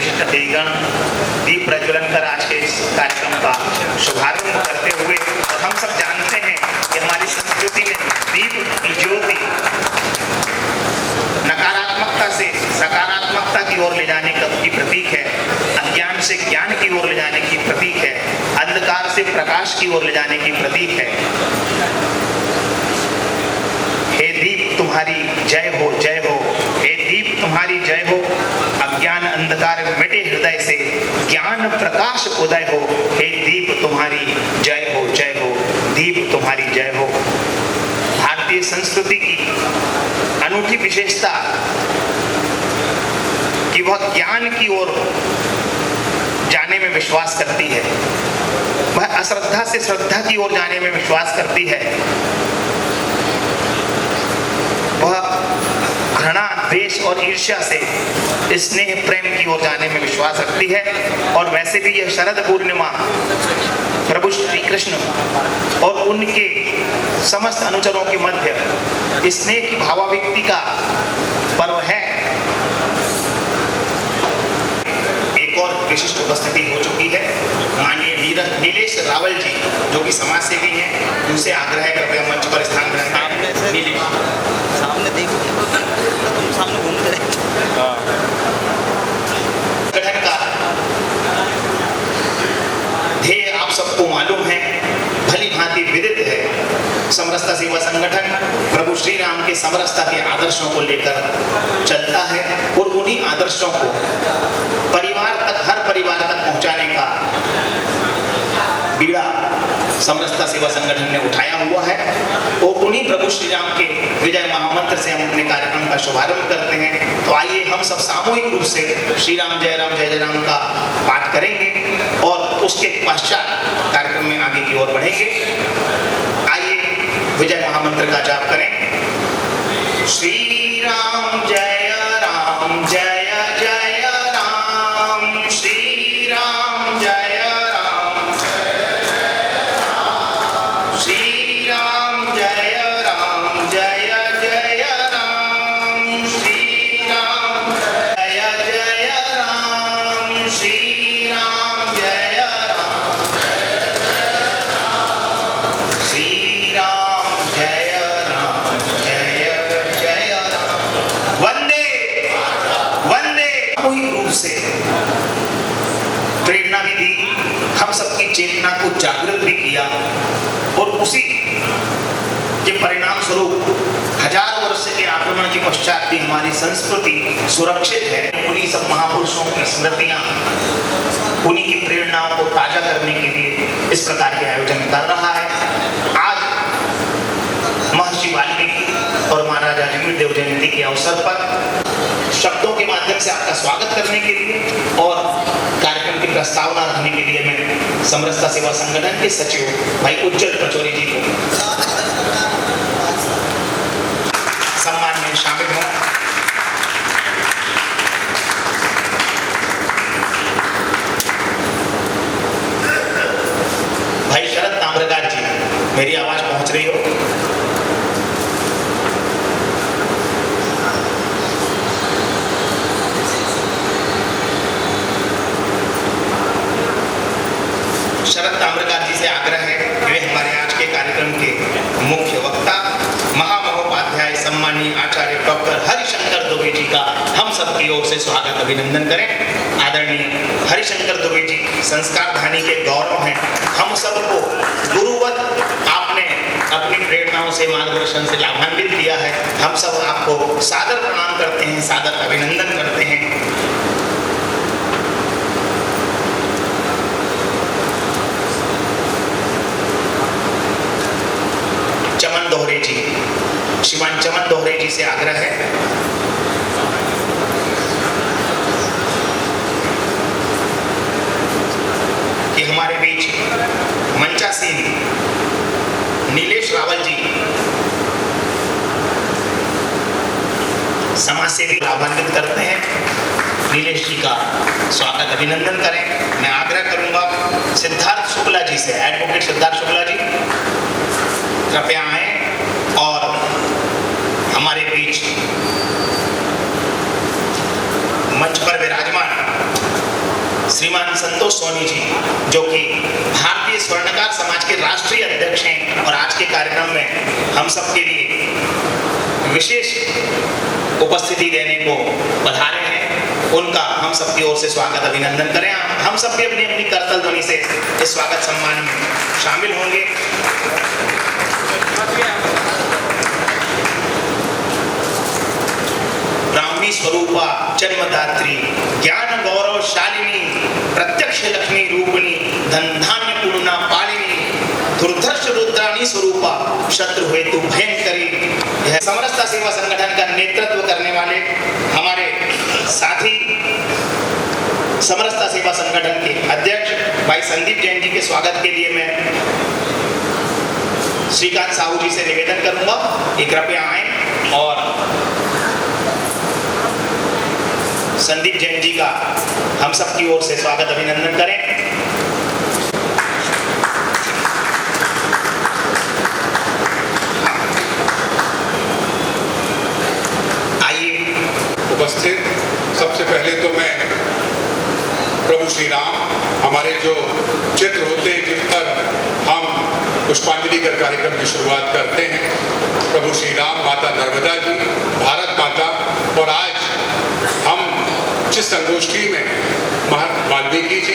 विशिष्ट अतिथिगण दीप प्रज्वलन कर आज के इस कार्यक्रम का शुभारंभ करते हुए, और हम सब जानते हैं कि हमारी संस्कृति में दीप की ज्योति नकारात्मकता से सकारात्मकता की ओर ले जाने की प्रतीक है, अज्ञान से ज्ञान की ओर ले जाने की प्रतीक है, अंधकार से प्रकाश की ओर ले जाने की प्रतीक है। हे दीप तुम्हारी जय हो, जय हो। हे दीप तुम्हारी जय हो। अज्ञान अंधकार मिटे हृदय से, ज्ञान प्रकाश उदय हो। हे दीप तुम्हारी जय हो, जय हो। दीप तुम्हारी जय हो। भारतीय संस्कृति की अनूठी विशेषता कि वह ज्ञान की ओर जाने में विश्वास करती है, वह अश्रद्धा से श्रद्धा की ओर जाने में विश्वास करती है, वह घृणा, द्वेष और ईर्ष्या से स्नेह प्रेम की ओर जाने में विश्वास रखती है। और वैसे भी यह शरद पूर्णिमा प्रभु श्री कृष्ण और उनके समस्त अनुचरों के मध्य स्नेह की भावाभिव्यक्ति का पर्व है। एक और विशिष्ट उपस्थिति हो चुकी है, माननीय नीलेश रावल जी, जो कि समाज सेवी हैं, उनसे आग्रह है कृपया मंच पर स्थान ग्रहण करें। सामने देखो, तुम सामने घूमते रहे। संगठन का ध्येय आप सबको मालूम है, भली भांति विदित है। समरसता सेवा संगठन प्रभु श्री राम के समरसता के आदर्शों को लेकर चलता है और उन्हीं आदर्शों को परिवार तक, हर परिवार तक पहुंचाने का बीड़ा समरसता सेवा संगठन ने उठाया हुआ है। और उन्हीं प्रभु श्री राम के विजय महामंत्र से हम अपने कार्यक्रम का शुभारंभ करते हैं। तो आइए हम सब सामूहिक रूप से श्री राम जय राम जय जय राम का पाठ करेंगे और उसके पश्चात कार्यक्रम में आगे की ओर बढ़ेंगे। आइए विजय महामंत्र का जाप करें। श्री राम जय राम जय जय राम, श्री राम जय राम, श्री राम जय राम जय जय राम, श्री राम जय जय राम, श्री राम जय राम, श्री राम जय राम जय जय राम। वंदे वंदे। कोई रूप से प्रेरणा भी दी, हम सबकी चेतना को जागृत भी किया और उसी के परिणाम स्वरूप हजार वर्ष के आक्रमण के पश्चात भी हमारी संस्कृति सुरक्षित है। उन्हीं सब महापुरुषों की स्मृतियां, उन्हीं की प्रेरणाओं को ताजा करने के लिए इस प्रकार के आयोजन कर रहा है। आज महर्षि वाल्मीकि और महाराजा जमीरदेव जयंती के अवसर पर शब्दों के माध्यम से आपका स्वागत करने के लिए और कार्यक्रम की प्रस्तावना रखने के लिए मैं समरसता सेवा संगठन के सचिव भाई उज्जवल पचौरी जी को सम्मान में शामिल हूं। भाई शरद ताम्रकार जी, मेरी आवाज पहुंच रही हो? शरद ताम्रकार जी से आग्रह है कि वे हमारे आज के कार्यक्रम के मुख्य वक्ता महामहोपाध्याय सम्मानीय आचार्य डॉक्टर हरिशंकर दुबे जी का हम सब की ओर से स्वागत अभिनंदन करें। आदरणीय हरिशंकर दुबे जी संस्कार धानी के गौरव हैं। हम सबको गुरुवत आपने अपनी प्रेरणाओं से, मार्गदर्शन से लाभान्वित किया है। हम सब आपको सादर प्रणाम करते हैं, सादर अभिनंदन करते हैं। चमन दोहरे जी, श्रीमान चमन दोहरे जी से आग्रह है कि हमारे बीच मंचासीन नीलेश रावल जी समाज सेवी लाभान्वित करते हैं। नीलेश जी का स्वागत अभिनंदन करें। मैं आग्रह करूंगा सिद्धार्थ शुक्ला जी से, एडवोकेट सिद्धार्थ शुक्ला जी कृपया आए और हमारे बीच मंच पर विराजमान श्रीमान संतोष सोनी जी, जो कि भारतीय स्वर्णकार समाज के राष्ट्रीय अध्यक्ष हैं और आज के कार्यक्रम में हम सबके लिए विशेष उपस्थिति देने को पधारे हैं, उनका हम सबकी ओर से स्वागत अभिनंदन करें। हम सब भी अपनी अपनी करतल ध्वनि से इस स्वागत सम्मान में शामिल होंगे। ब्राह्मी स्वरूपा जन्मदात्री ज्ञान गौरव शालिनी प्रत्यक्ष लक्ष्मी रूपिणी धन धान्य पूर्णा पालिनी दुर्धर्ष रुद्राणी स्वरूपा शत्रु हेतु भयंकरी। यह समरसता सेवा संगठन का नेतृत्व करने वाले हमारे साथी समरसता सेवा संगठन के अध्यक्ष भाई संदीप जैन जी के स्वागत के लिए मैं श्रीकांत साहू जी से निवेदन करूंगा कि कृपया आए और संदीप जैन जी का हम सबकी ओर से स्वागत अभिनंदन करें। आइए उपस्थित, सबसे पहले तो मैं प्रभु श्री राम, हमारे जो चित्र होते हैं जिन पर हम पुष्पांजलि कर कार्यक्रम की शुरुआत करते हैं, प्रभु श्री राम, माता नर्मदा जी, भारत माता, और आज हम जिस संगोष्ठी में वाल्मीकि जी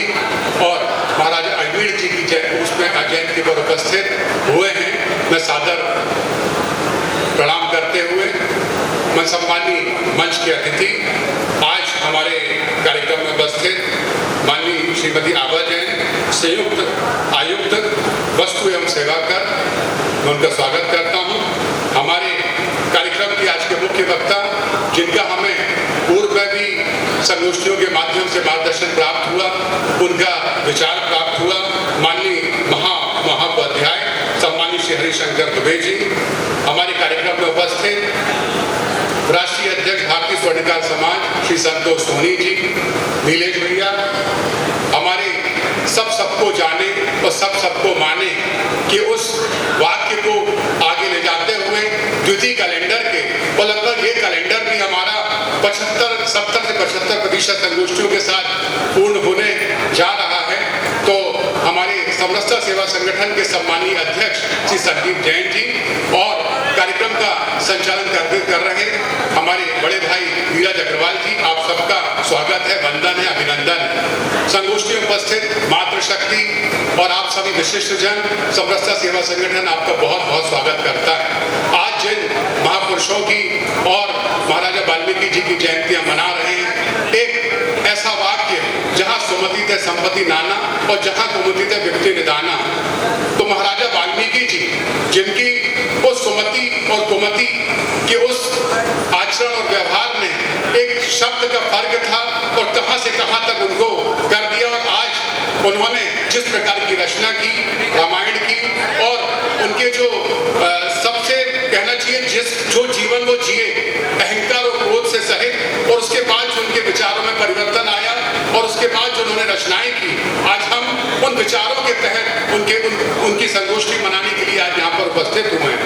और महाराजा अजमेर जी की उसमें जयंती पर उपस्थित हुए हैं, मैं सादर प्रणाम करते हुए मैं सम्मानी मंच के अतिथि आज हमारे कार्यक्रम में उपस्थित माननीय श्रीमती आभा जैन, संयुक्त आयुक्त वस्तु एवं सेवा कर, मैं उनका स्वागत करता हूं। हमारे कार्यक्रम के आज के मुख्य वक्ता, जिनका हमें पूर्व में भी संगोष्ठियों के माध्यम से मार्गदर्शन प्राप्त हुआ, उनका विचार प्राप्त हुआ, माननीय महाउपाध्याय सम्मानित श्री हरिशंकर दुबे जी, हमारे कार्यक्रम में उपस्थित राष्ट्रीय अध्यक्ष भारतीय स्वर्णकार समाज श्री संतोष सोनी जी, नीलेश भैया, हमारे सबको जाने और सबको माने कि उस वाक्य को आगे ले जाते हुए द्वितीय कैलेंडर के, और लगभग ये कैलेंडर भी हमारा 70 से 75% संगोष्ठियों के साथ पूर्ण होने जा रहा है। तो हमारे समरसता सेवा संगठन के सम्मानीय अध्यक्ष श्री संदीप जैन जी और कार्यक्रम का संचालन कर रहे हमारे बड़े भाई नीरज अग्रवाल जी, आप सबका स्वागत है, वंदन है, अभिनंदन है। संगोष्ठी में उपस्थित मातृशक्ति और आप सभी विशिष्ट जन, समरसता सेवा संगठन आपका बहुत बहुत स्वागत करता है। आज जिन महापुरुषों की और महाराजा वाल्मीकि जी की जयंतियां मना रहे हैं, एक ऐसा वाक्य जहां सुमति ते संपत्ति नाना और जहां कुमति ते विपत्ति निदाना, तो महाराजा वाल्मीकि जी जिनकी उस सुमति और कुमति के उस आचरण और व्यवहार में एक शब्द का फर्क था और कहां से कहां तक उनको कर दिया, और आज उन्होंने जिस प्रकार की रचना की रामायण की, और उनके जो सबसे कहना चाहिए जो जीवन वो जिए अहंकार और क्रोध से सहित, और उसके बाद जो उनके विचारों में परिवर्तन आया और उसके बाद जो उन्होंने रचनाएं की, आज हम उन विचारों के तहत उनकी संगोष्ठी मनाने के लिए आज यहाँ पर उपस्थित हुए हैं।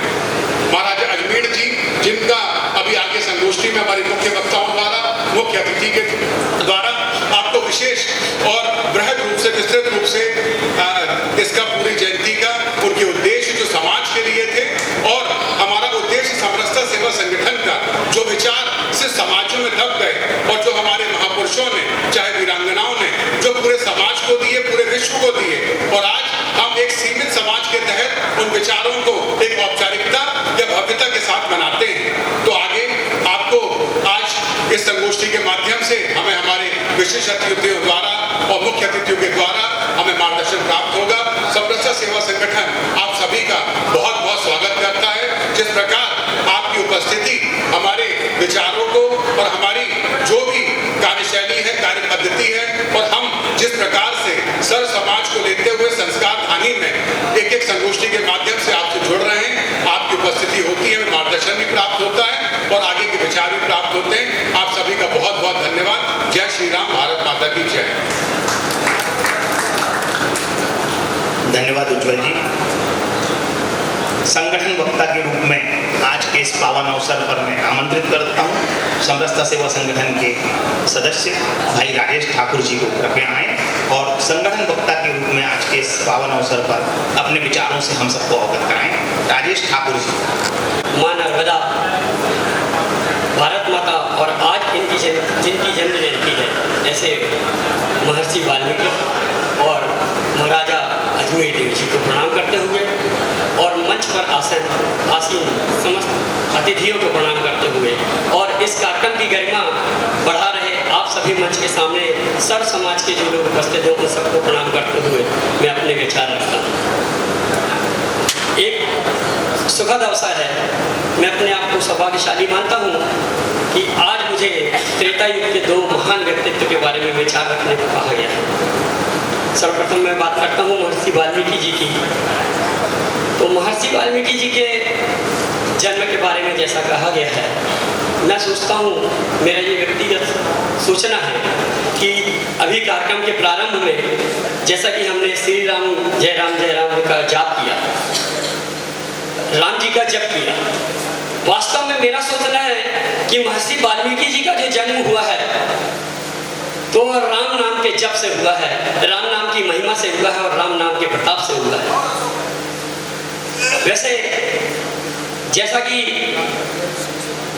महाराजा अजमेर जी, जिनका अभी आगे संगोष्ठी में हमारे मुख्य वक्ताओं द्वारा, मुख्य अतिथि के द्वारा आपको विशेष और बृहद रूप से, विस्तृत रूप से इसका पूरी जयंती का उनके उद्देश्य जो समाज के लिए थे, और हमारा उद्देश्य समरसता सेवा संगठन का जो विचार सिर्फ समाजों में दब गए और जो हमारे महापुरुषों ने, चाहे वीरांगनाओं ने, जो पूरे समाज को दिए, पूरे विश्व को दिए, और आज हम एक सीमित समाज के तहत उन विचारों को एक औपचारिकता या भव्यता के साथ मनाते हैं। तो आगे आपको आज इस संगोष्ठी के माध्यम से हमें हमारे विशेष अतिथियों द्वारा और मुख्य अतिथियों के द्वारा हमें मार्गदर्शन प्राप्त होगा। समरसता सेवा संगठन आप सभी का बहुत बहुत स्वागत करता है। जिस प्रकार आपकी उपस्थिति हमारे विचारों को और हमारी जो भी कार्यशैली है, कार्य पद्धति है, और हम जिस प्रकार से सर्व समाज को लेते हुए संस्कार धानी में एक एक संगोष्ठी के माध्यम से आपसे जुड़ रहे हैं, आपकी उपस्थिति होती है, मार्गदर्शन भी प्राप्त होता है और आगे के विचार भी प्राप्त होते हैं। आप सभी का बहुत बहुत धन्यवाद। जय श्री राम, भारत माता की जय। धन्यवाद उज्जवल जी। संगठन वक्ता के रूप में आज के इस पावन अवसर पर मैं आमंत्रित करता हूँ समरसता सेवा संगठन के सदस्य भाई राजेश ठाकुर जी को कृपया आए और संगठन वक्ता के रूप में आज के इस पावन अवसर पर अपने विचारों से हम सबको अवगत कराएं। राजेश ठाकुर जी। माँ नर्मदा, भारत माता और आज जिनकी जन्म जयंती है, ऐसे महर्षि वाल्मीकि और महाराजा अजमेर देव जी को प्रणाम करते हुए और मंच पर आसीन समस्त अतिथियों को प्रणाम करते हुए और इस कार्यक्रम की गरिमा बढ़ा रहे आप सभी मंच के सामने सर्व समाज के जो लोग उपस्थित हैं उन सबको प्रणाम करते हुए मैं अपने विचार रखता हूँ। एक सुखद अवसर है, मैं अपने आप को सौभाग्यशाली मानता हूँ कि आज मुझे त्रेता युग के दो महान व्यक्तित्व के बारे में विचार रखने को कहा गया है। सर्वप्रथम मैं बात करता हूँ महर्षि वाल्मीकि जी की। तो महर्षि वाल्मीकि जी के जन्म के बारे में जैसा कहा गया है, मैं सोचता हूँ, मेरा ये व्यक्तिगत सूचना है कि अभी कार्यक्रम के प्रारंभ में जैसा कि हमने श्री राम जय राम का जाप किया, राम जी का जप किया, वास्तव में मेरा सोचना है कि महर्षि वाल्मीकि जी का जो जन्म हुआ है तो राम नाम के जप से हुआ है, राम नाम की महिमा से हुआ है और राम नाम के प्रताप से हुआ है। वैसे जैसा कि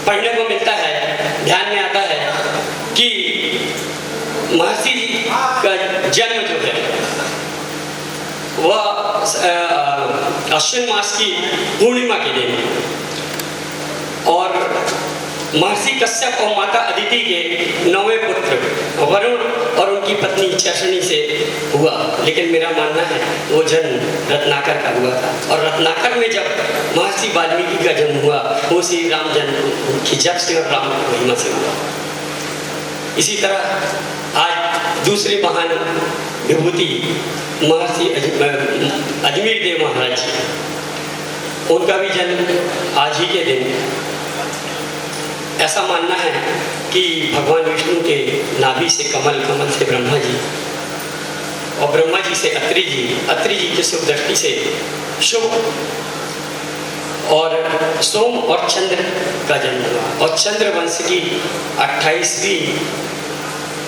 पढ़ने को मिलता है, ध्यान में आता है कि महर्षि जी का जन्म जो है वह अश्विन मास की पूर्णिमा के दिन और महर्षि कश्यप और माता अदिति के 9वें पुत्र वरुण और उनकी पत्नी चर्षणी से हुआ। लेकिन मेरा मानना है वो जन्म रत्नाकर का हुआ था और रत्नाकर में जब महर्षि वाल्मीकि का जन्म हुआ वो श्री राम जन्म की जप से और राम की महिमा से हुआ। इसी तरह आज दूसरे महान विभूति महर्षि अजमेर देव महाराज जी, उनका भी जन्म आज ही के दिन। ऐसा मानना है कि भगवान विष्णु के नाभि से कमल, कमल से ब्रह्मा जी और ब्रह्मा जी से अत्रि जी के शुभ दृष्टि से शुभ और सोम और चंद्र का जन्म हुआ और चंद्र वंश की 28वीं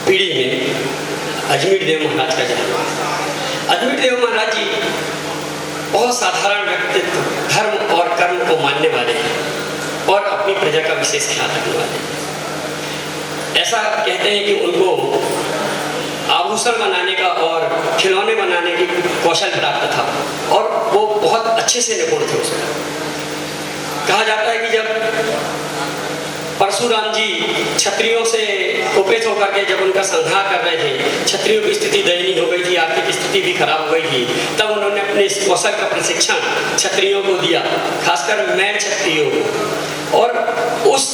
पीढ़ी में अजमेर देव महाराज का जन्म हुआ। अजमेर देव महाराज जी बहुत साधारण व्यक्तित्व, धर्म और कर्म को मानने वाले हैं और अपनी प्रजा का विशेष ख्याल रखने वाले। ऐसा कहते हैं कि उनको आभूषण बनाने का और खिलौने बनाने की कौशल प्राप्त था और वो बहुत अच्छे से निपुण थे उसमें। कहा जाता है कि जब परशुराम जी क्षत्रियों से कुपित होकर के जब उनका संहार कर रहे थे, क्षत्रियों की स्थिति दयनीय हो गई थी, आर्थिक स्थिति भी खराब हो गई थी, तब उन्होंने अपने इस कौशल का प्रशिक्षण क्षत्रियों को दिया, खासकर मैर क्षत्रियों को। और उस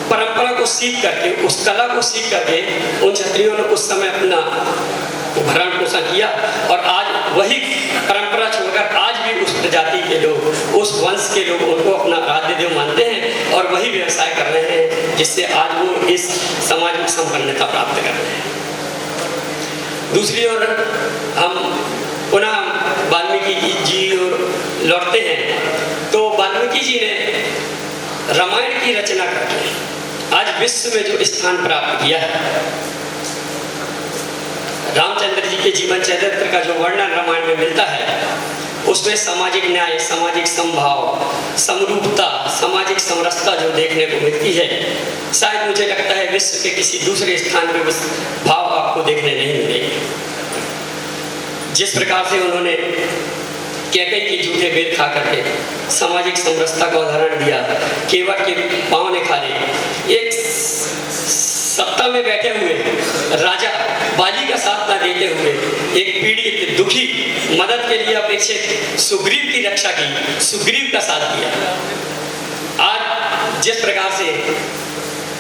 परंपरा को सीख करके, उस कला को सीख करके उन क्षत्रियों ने उस समय अपना भरण पोषण किया और आज वही परंपरा छोड़कर आज भी उस प्रजाति के लोग, उस वंश के लोग उनको अपना आराध्य देव मानते हैं और वही व्यवसाय कर रहे हैं जिससे आज वो इस समाज में संपन्नता प्राप्त कर रहे हैं। दूसरी ओर हम पुनः वाल्मीकि जी और लौटते हैं तो वाल्मीकि जी ने रामायण की रचना करके आज विश्व में जो स्थान प्राप्त किया है, रामचंद्र जी के जीवन चरित्र का जो वर्णन रामायण में मिलता है उसमें सामाजिक न्याय, सामाजिक समभाव, समरूपता, सामाजिक समरसता जो देखने को मिलती है, शायद मुझे लगता है विश्व के किसी दूसरे स्थान पर उस भाव आपको देखने नहीं मिलेंगे। जिस प्रकार से उन्होंने कैकई के जूठे वेद खा करके सामाजिक समरसता का उदाहरण दिया, केवट के पांव ने खा लिए, एक सत्ता में बैठे हुए राजा बाली का साथ न देते हुए एक पीड़ित दुखी मदद के लिए अपेक्षित सुग्रीव की रक्षा की, सुग्रीव का साथ दिया। आज जिस प्रकार से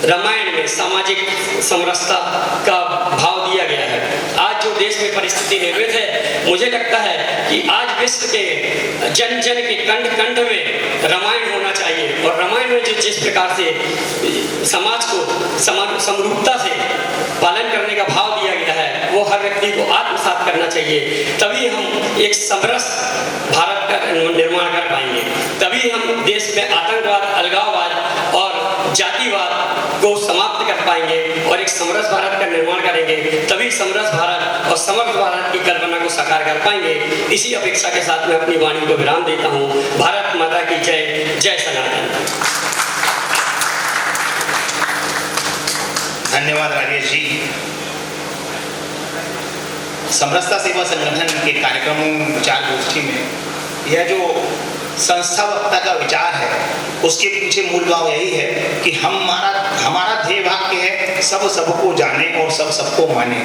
रामायण में सामाजिक समरसता का भाव दिया गया है, आज जो देश में परिस्थिति निर्मित है, मुझे लगता है कि आज विश्व के जन जन के कंठ कंठ में रामायण होना चाहिए और रामायण में जो जिस प्रकार से समाज को समरूपता से पालन करने का भाव दिया गया है वो हर व्यक्ति को आत्मसात करना चाहिए। तभी हम एक समरस भारत का निर्माण कर पाएंगे। तभी हम देश में आतंकवाद, अलगाववाद और जातिवाद को समाप्त कर पाएंगे और एक समरस भारत का निर्माण करेंगे। तभी समरस भारत और समर्थ भारत की कल्पना को साकार कर पाएंगे। इसी अपेक्षा के साथ मैं अपनी वाणी को विराम देता हूँ। भारत माता की जय। जय सनातन। धन्यवाद राजेश जी। समरसता सेवा संगठन के कार्यक्रमों विचार गोष्ठी में यह जो संस्था वक्ता का विचार है, उसके पीछे मूल भाव यही है कि हमारा ध्येय वाक्य है सब सबको जाने और सब सबको माने।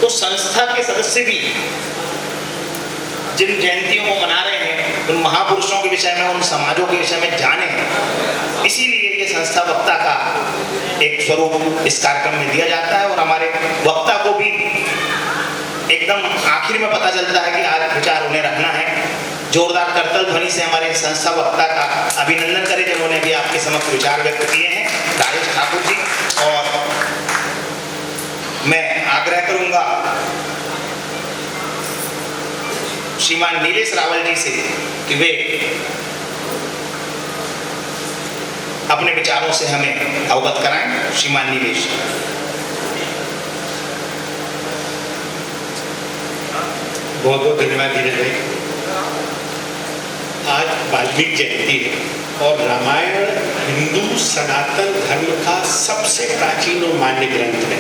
तो संस्था के सदस्य भी जिन जयंतियों को मना रहे हैं, उन महापुरुषों के विषय में, उन समाजों के विषय में जाने। इसीलिए ये संस्था वक्ता का एक स्वरूप इस कार्यक्रम में दिया जाता है और हमारे वक्ता को भी एकदम आखिर में पता चलता है कि आज विचार उन्हें रखना है। जोरदार करतल ध्वनि से हमारे संस्था वक्ता का अभिनंदन करें जिन्होंने भी आपके समक्ष विचार व्यक्त किए हैं, राजेश ठाकुर जी। और मैं आग्रह करूंगा श्रीमान नीलेश रावल जी से कि वे अपने विचारों से हमें अवगत कराएं। श्रीमान नीलेश। बहुत बहुत धन्यवाद धीरज भाई। आज वाल्मीकि जयंती है और रामायण हिंदू सनातन धर्म का सबसे प्राचीन और मान्य ग्रंथ है।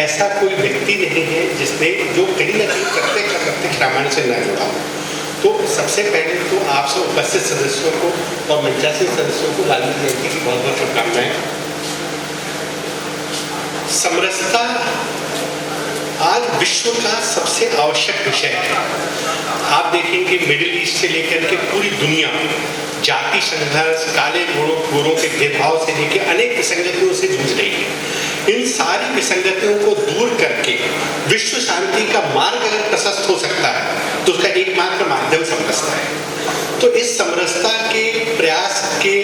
ऐसा कोई व्यक्ति नहीं है जिसने जो कहीं ना कहीं प्रत्येक रामायण से न जुड़ा हो। तो सबसे पहले तो आप सब उपस्थित सदस्यों को और मंचासीन सदस्यों को वाल्मीकि जयंती की बहुत बहुत शुभकामनाएं। समरसता आज विश्व का सबसे आवश्यक विषय है। आप देखेंगे मिडिल ईस्ट से लेकर के पूरी दुनिया जाति संघर्ष, काले गोरों के भेदभाव से लेकर अनेक विसंगतियों से जूझ रही है। इन सारी विसंगतियों को दूर करके विश्व शांति का मार्ग अगर प्रशस्त हो सकता है तो उसका एकमात्र माध्यम समरसता है। तो इस समरसता के प्रयास के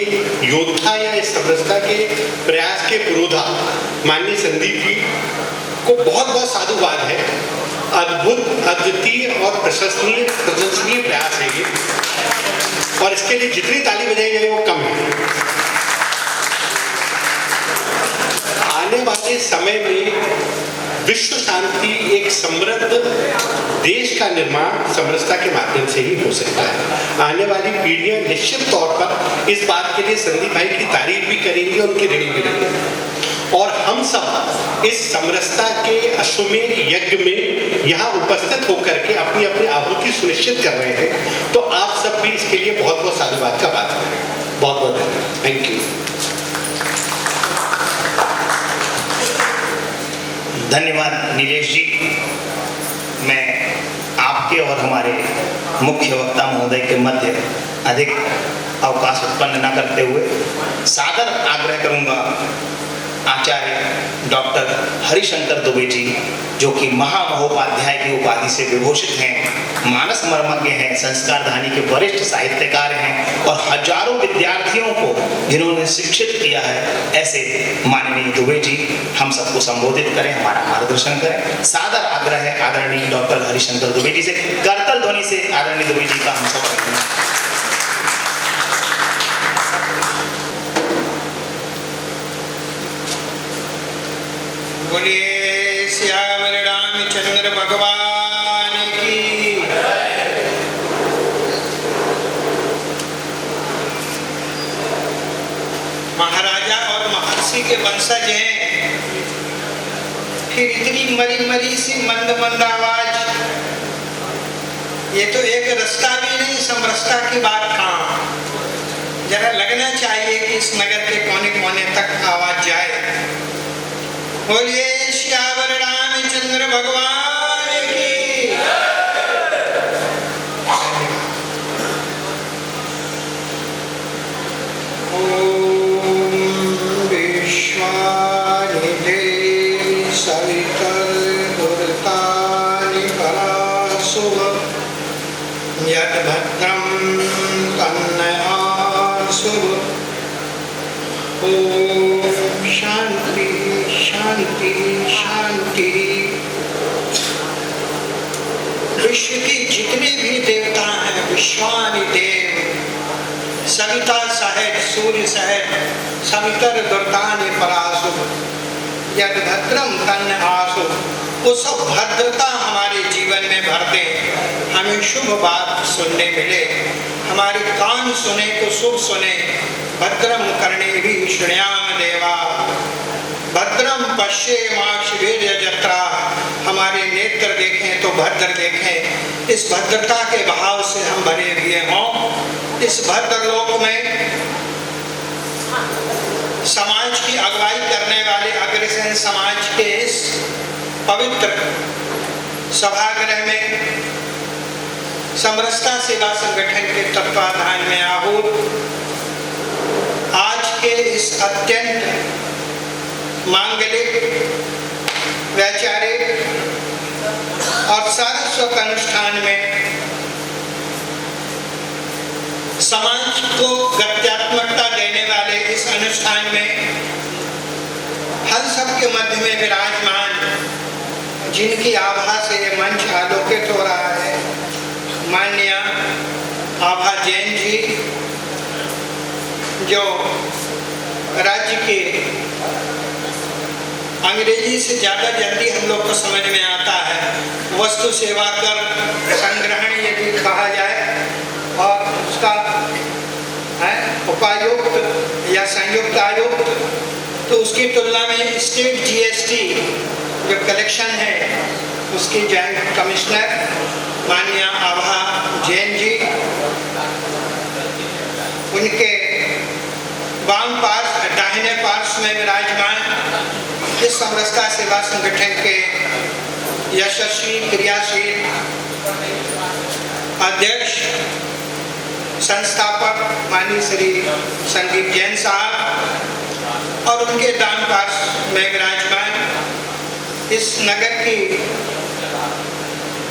योद्धा या इस समरसता के प्रयास के पुरोधा माननीय संदीप जी को बहुत बहुत साधुवाद है। अद्भुत, अद्वितीय और प्रशंसनीय प्रयास है ये, और इसके लिए जितनी ताली बजाई जाए वो कम है। आने वाले समय में विश्व शांति, एक समृद्ध देश का निर्माण समरसता के माध्यम से ही हो सकता है। आने वाली पीढ़ियां निश्चित तौर पर इस बात के लिए संदीप भाई की तारीफ भी करेंगी और उनकी ऋणी भी रहेंगी। और हम सब इस समरसता के अश्वमेध यज्ञ में यहाँ उपस्थित होकर के अपनी अपनी आहुति सुनिश्चित कर रहे हैं। तो आप सब भी इसके लिए बहुत बहुत साधुवाद का बात करें। बहुत बहुत धन्यवाद। Thank you. धन्यवाद नीलेश जी। मैं आपके और हमारे मुख्य वक्ता महोदय के मध्य अधिक अवकाश उत्पन्न न करते हुए सादर आग्रह करूंगा आचार्य डॉक्टर हरिशंकर दुबे जी, जो कि महामहोपाध्याय की उपाधि से विभूषित हैं, मानस मर्मज्ञ हैं, संस्कारधानी के वरिष्ठ साहित्यकार हैं और हजारों विद्यार्थियों को जिन्होंने शिक्षित किया है, ऐसे माननीय दुबे जी हम सबको संबोधित करें, हमारा मार्गदर्शन करें। सादर आग्रह है आदरणीय डॉक्टर हरिशंकर दुबे जी से। करतल ध्वनि से आदरणीय दुबे जी का हम सब बोलिए श्यामल रामचंद्र भगवान की। महाराजा और महर्षि के वंशज हैं, फिर इतनी मरी मरी सी मंद मंद आवाज। ये तो एक रास्ता भी नहीं, समरसता की बात कहाँ। जरा लगना चाहिए कि इस नगर के कोने कोने तक आवाज जाए। बोलिए श्यामल रामचंद्र भगवान की। ओम विश्वानिधे सवितर्दुर्तानि पराशुभ यद्भद्रं तन्नयासु। ओम शांति शांति शांति। विश्व की जितने भी देवता हैं, विश्वानि देव, सविता सहित, सूर्य सहित, सवितर दुर्तानि परासु, यद भद्रम तन्न आसु, वो सब भद्रता हमारे जीवन में भर दे, हमें शुभ बात सुनने मिले, हमारे कान सुने तो शुभ सुने। भद्रम कर्णेभिः शृणुयाम देवा, भद्रम पश्येमाक्षभिर्यजत्रा, हमारे नेत्र देखें तो भद्र देखें। इस भद्रता के भाव से हम भरे हुए हों। इस भद्र लोक में समाज की अगुवाई करने वाले अग्रसेन समाज के इस पवित्र सभागृह में समरसता सेवा संगठन के तत्वाधान में आहूत आज के इस अत्यंत मांगलिक, वैचारिक और सारस्वत अनुष्ठान में समाज को गत्यात्मकता देने वाले इस अनुष्ठान में हम सबके मध्य में विराजमान, जिनकी आभा से ये मंच आलोकित हो रहा है, माननीय आभा जैन जी, जो राज्य के अंग्रेजी से ज़्यादा जल्दी हम लोग को समझ में आता है वस्तु सेवा कर संग्रहण यदि कहा जाए, और उसका उपायुक्त या संयुक्त आयुक्त, तो उसकी तुलना में स्टेट जीएसटी जो कलेक्शन है उसकी जॉइंट कमिश्नर माननीय आभा जैन जी, उनके वाम पार्श्व दाहिने पार्श्व में विराजमान इस समरसता सेवा संगठन के यशस्वी क्रियाशील अध्यक्ष संस्थापक माननीय श्री संदीप जैन साहब, और उनके दाम पार्श्व में विराजमान इस नगर की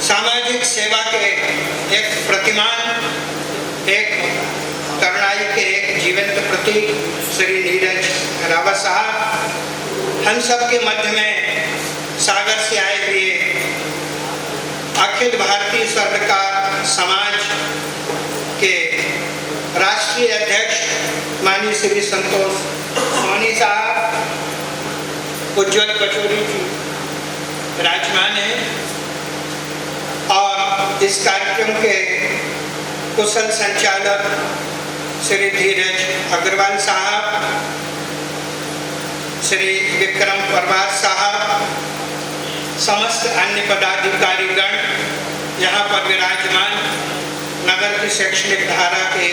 सामाजिक सेवा के एक प्रतिमान, एक करुणाई के एक जीवंत प्रतीक श्री नीरज रावत साहब, हम सब के मध्य में सागर से आए हुए अखिल भारतीय स्वर्णकार समाज के राष्ट्रीय अध्यक्ष माननीय श्री संतोष सोनी साहब, उज्जवल कचौरी जी विराजमान है, और इस कार्यक्रम के कुशल संचालक श्री धीरज अग्रवाल साहब, श्री विक्रम परवार साहब, समस्त अन्य पदाधिकारीगण यहाँ पर विराजमान, नगर की शैक्षणिक धारा के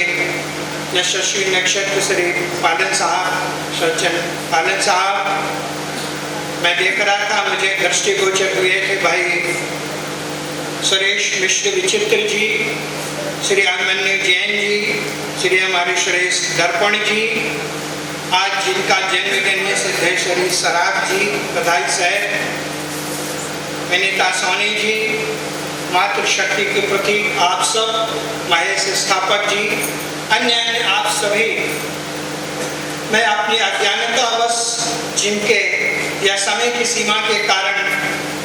यशस्वी नक्षत्र श्री पालन साहब, सज्जन पालन साहब, मैं देख रहा था मुझे दृष्टिगोचर हुए थे भाई सुरेश मिश्र विचित्र जी, श्री अभिमन्यु जैन जी, श्री हमारे सुरेश दर्पण जी, आज जिनका जन्मदिन है सिद्धेश्वरी सराफ जी, बधाई साहब, विनीता सोनी जी, मातृशक्ति के प्रति आप सब, महेश स्थापक जी, अन्य आप सभी, मैं अपनी अज्ञानतावश जिनके या समय की सीमा के कारण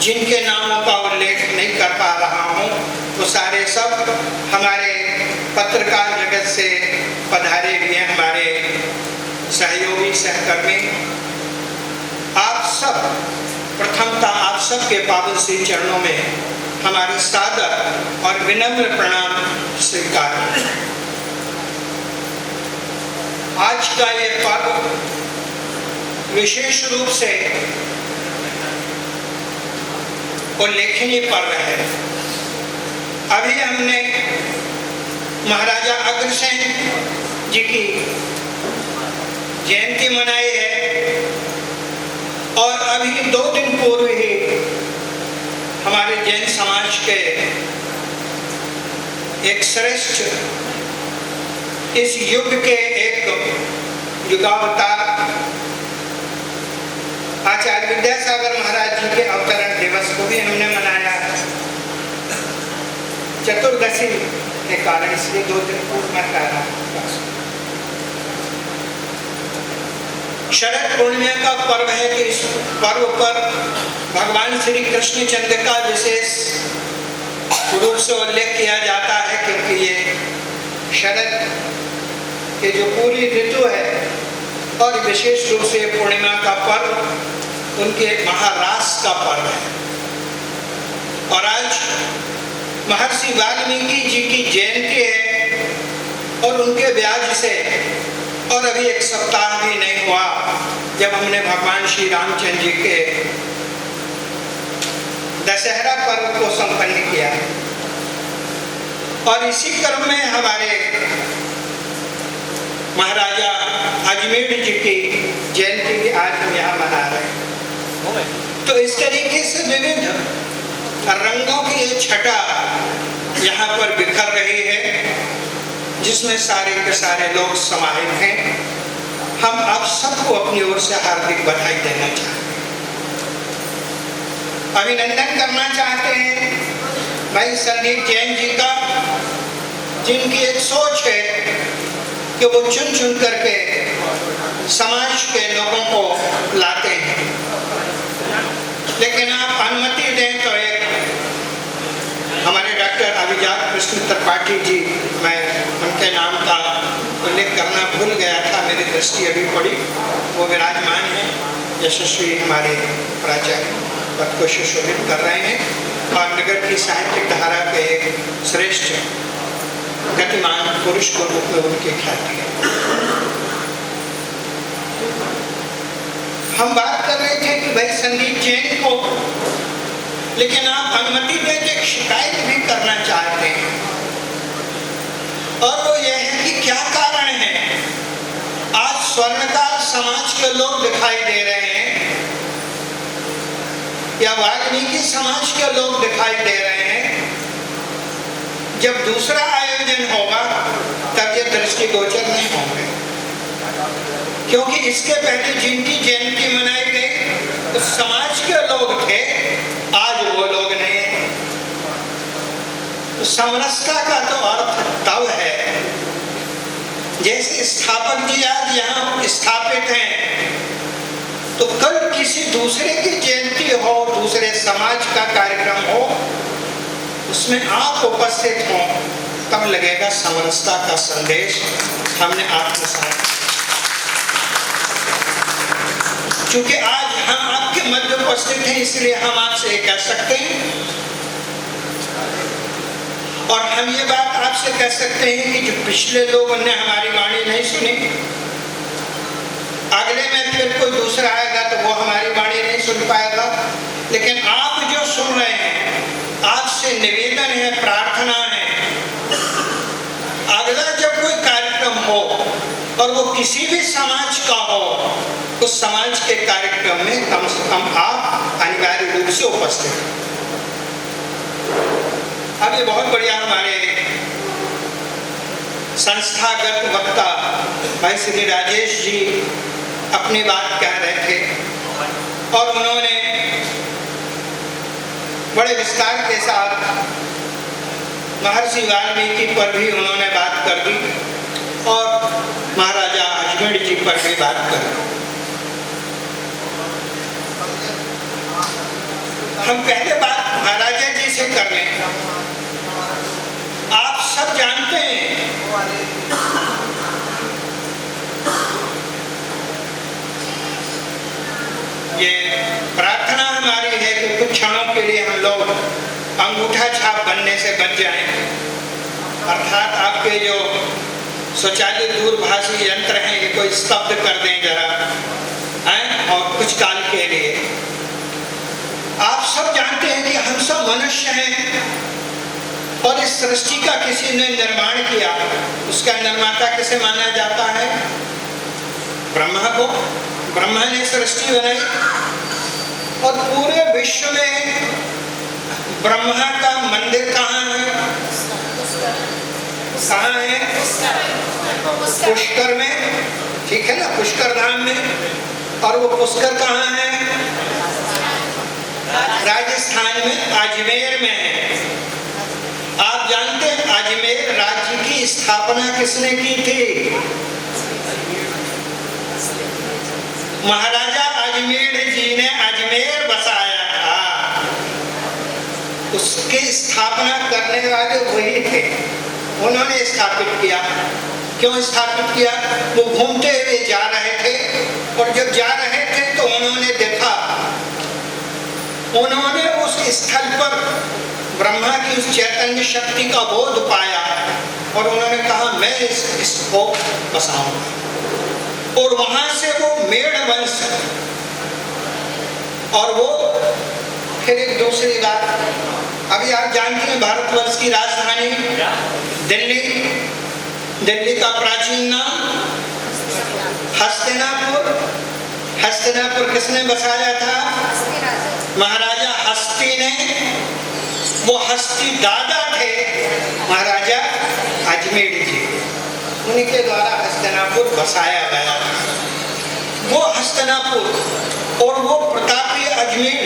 जिनके नामों का उल्लेख नहीं कर पा रहा हूँ, वो सारे सब हमारे पत्रकार जगत से पधारे हुए हमारे सहयोगी सहकर्मी, आप सब प्रथमतः आप सब के पावन श्री चरणों में हमारी सादर और विनम्र प्रणाम स्वीकार। आज का ये पर्व विशेष रूप से उल्लेखनीय पर्व है। अभी हमने महाराजा अग्रसेन जी की जयंती मनाई है, और अभी 2 दिन पूर्व ही हमारे जैन समाज के एक श्रेष्ठ, इस युग के एक युगावतार आचार्य विद्यासागर महाराज जी के अवतरण दिवस को भी हमने मनाया चतुर्दशी के कारण, इसलिए 2 दिन पूर्व में कह रहा हूं। शरद पूर्णिमा का पर्व है कि इस पर्व पर भगवान श्री कृष्णचंद्र का विशेष रूप से उल्लेख किया जाता है, क्योंकि ये शरद के जो पूरी ऋतु है और विशेष रूप से पूर्णिमा का पर्व उनके महारास का पर्व है। और आज महर्षि वाल्मीकि जी की जयंती है और उनके ब्याज से और अभी एक सप्ताह भी नहीं हुआ जब हमने भगवान श्री रामचंद्र जी के दशहरा पर्व को संपन्न किया। और इसी क्रम में हमारे महाराजा अजमेर जी की जयंती भी आज हम यहाँ मना रहे हैं। तो इस तरीके से विविध रंगों की ये छटा यहाँ पर बिखर रही है, जिसमें सारे के सारे लोग समाहित हैं। हम आप सबको अपनी ओर से हार्दिक बधाई देना चाहते हैं, अभिनंदन करना चाहते हैं भाई संदीप जैन जी का, जिनकी एक सोच है कि वो चुन चुन करके समाज के लोगों को लाते हैं। लेकिन आप अनुमति दें तो एक हमारे डॉक्टर अभिजात कृष्ण त्रिपाठी जी, मैं उनके नाम का उल्लेख करना भूल गया था, मेरी दृष्टि अभी पड़ी, वो विराजमान है, यशस्वी हमारे प्राचार्य पद को सुशोभित कर रहे हैं और नगर की साहित्यिक धारा के एक श्रेष्ठ गतिमान पुरुष को रूप में उनकी ख्याति है। हम बात कर रहे थे कि भाई संदीप जैन को, लेकिन आप अनुमति दें तो एक शिकायत भी करना चाहते हैं, और वो यह है कि क्या कारण है आज स्वर्णकाल समाज के लोग दिखाई दे रहे हैं या वाल्मीकि समाज के लोग दिखाई दे रहे हैं, जब दूसरा आयोजन होगा तब ये दृष्टिगोचर नहीं होंगे। क्योंकि इसके पहले जिनकी जयंती मनाई गई उस समाज के लोग थे, आज वो लोग नहीं है। तो समरसता का तो अर्थ तब है जैसे स्थापक जी आज यहाँ स्थापित हैं, तो कल किसी दूसरे की जयंती हो, दूसरे समाज का कार्यक्रम हो, उसमें आप उपस्थित हो, तब लगेगा समरसता का संदेश हमने आत्मसात। क्योंकि आज हम आपके मध्य उपस्थित हैं, इसलिए हम आपसे कह सकते हैं, और हम ये बात आपसे कह सकते हैं कि जो पिछले लोगों ने हमारी वाणी नहीं सुनी, अगले में फिर कोई दूसरा आएगा तो वो हमारी वाणी नहीं सुन पाएगा। लेकिन आप जो सुन रहे हैं, आपसे निवेदन है, प्रार्थना है, अगला जब कोई कार्यक्रम हो और वो किसी भी समाज का हो, उस समाज के कार्यक्रम में कम से कम आप अनिवार्य रूप से उपस्थित हैं। अब ये बहुत बढ़िया हमारे संस्थागत वक्ता भाई श्री राजेश जी अपनी बात कह रहे थे और उन्होंने बड़े विस्तार के साथ महर्षि वाल्मीकि पर भी उन्होंने बात कर दी और महाराजा अजमेर जी पर भी बात कर दी। हम पहले बात महाराजा जी से कर लें। आप सब जानते हैं ये प्रार्थना हमारी है कि कुछ क्षणों के लिए हम लोग अंगूठा छाप बनने से बच जाएं, अर्थात आपके जो स्वचालित दूरभाषी यंत्र हैं ये कोई स्तब्ध कर दें जरा हैं, और कुछ काल के लिए। आप सब जानते हैं कि हम सब मनुष्य हैं और इस सृष्टि का किसी ने निर्माण किया, उसका निर्माता किसे माना जाता है? ब्रह्मा को। ब्रह्मा ने सृष्टि बनाई और पूरे विश्व में ब्रह्मा का मंदिर कहाँ है? कहाँ है? पुष्कर में, ठीक है ना, पुष्कर धाम में। और वो पुष्कर कहाँ है? राजस्थान में, अजमेर में है। आप जानते हैं अजमेर राज्य की स्थापना किसने की थी? महाराजा अजमेर जी ने अजमेर बसाया था। उसके स्थापना करने वाले वही थे, उन्होंने स्थापित किया। क्यों स्थापित किया? वो घूमते हुए जा रहे थे और जब जा रहे थे तो उन्होंने देखा, उन्होंने उस स्थल पर ब्रह्मा की उस चैतन्य शक्ति का बोध पाया और उन्होंने कहा मैं इसको बसाऊंगा। और वहां से वो मेड़ वंश, और वो फिर एक दूसरी बात, अभी आप जानते हैं भारतवर्ष की राजधानी दिल्ली, दिल्ली का प्राचीन नाम हस्तिनापुर। हस्तिनापुर किसने बसाया था? महाराजा हस्ती ने। वो हस्ती दादा थे महाराजा अजमेर जी, उनके द्वारा हस्तिनापुर बसाया गया। वो हस्तिनापुर और वो प्रतापी अजमेर।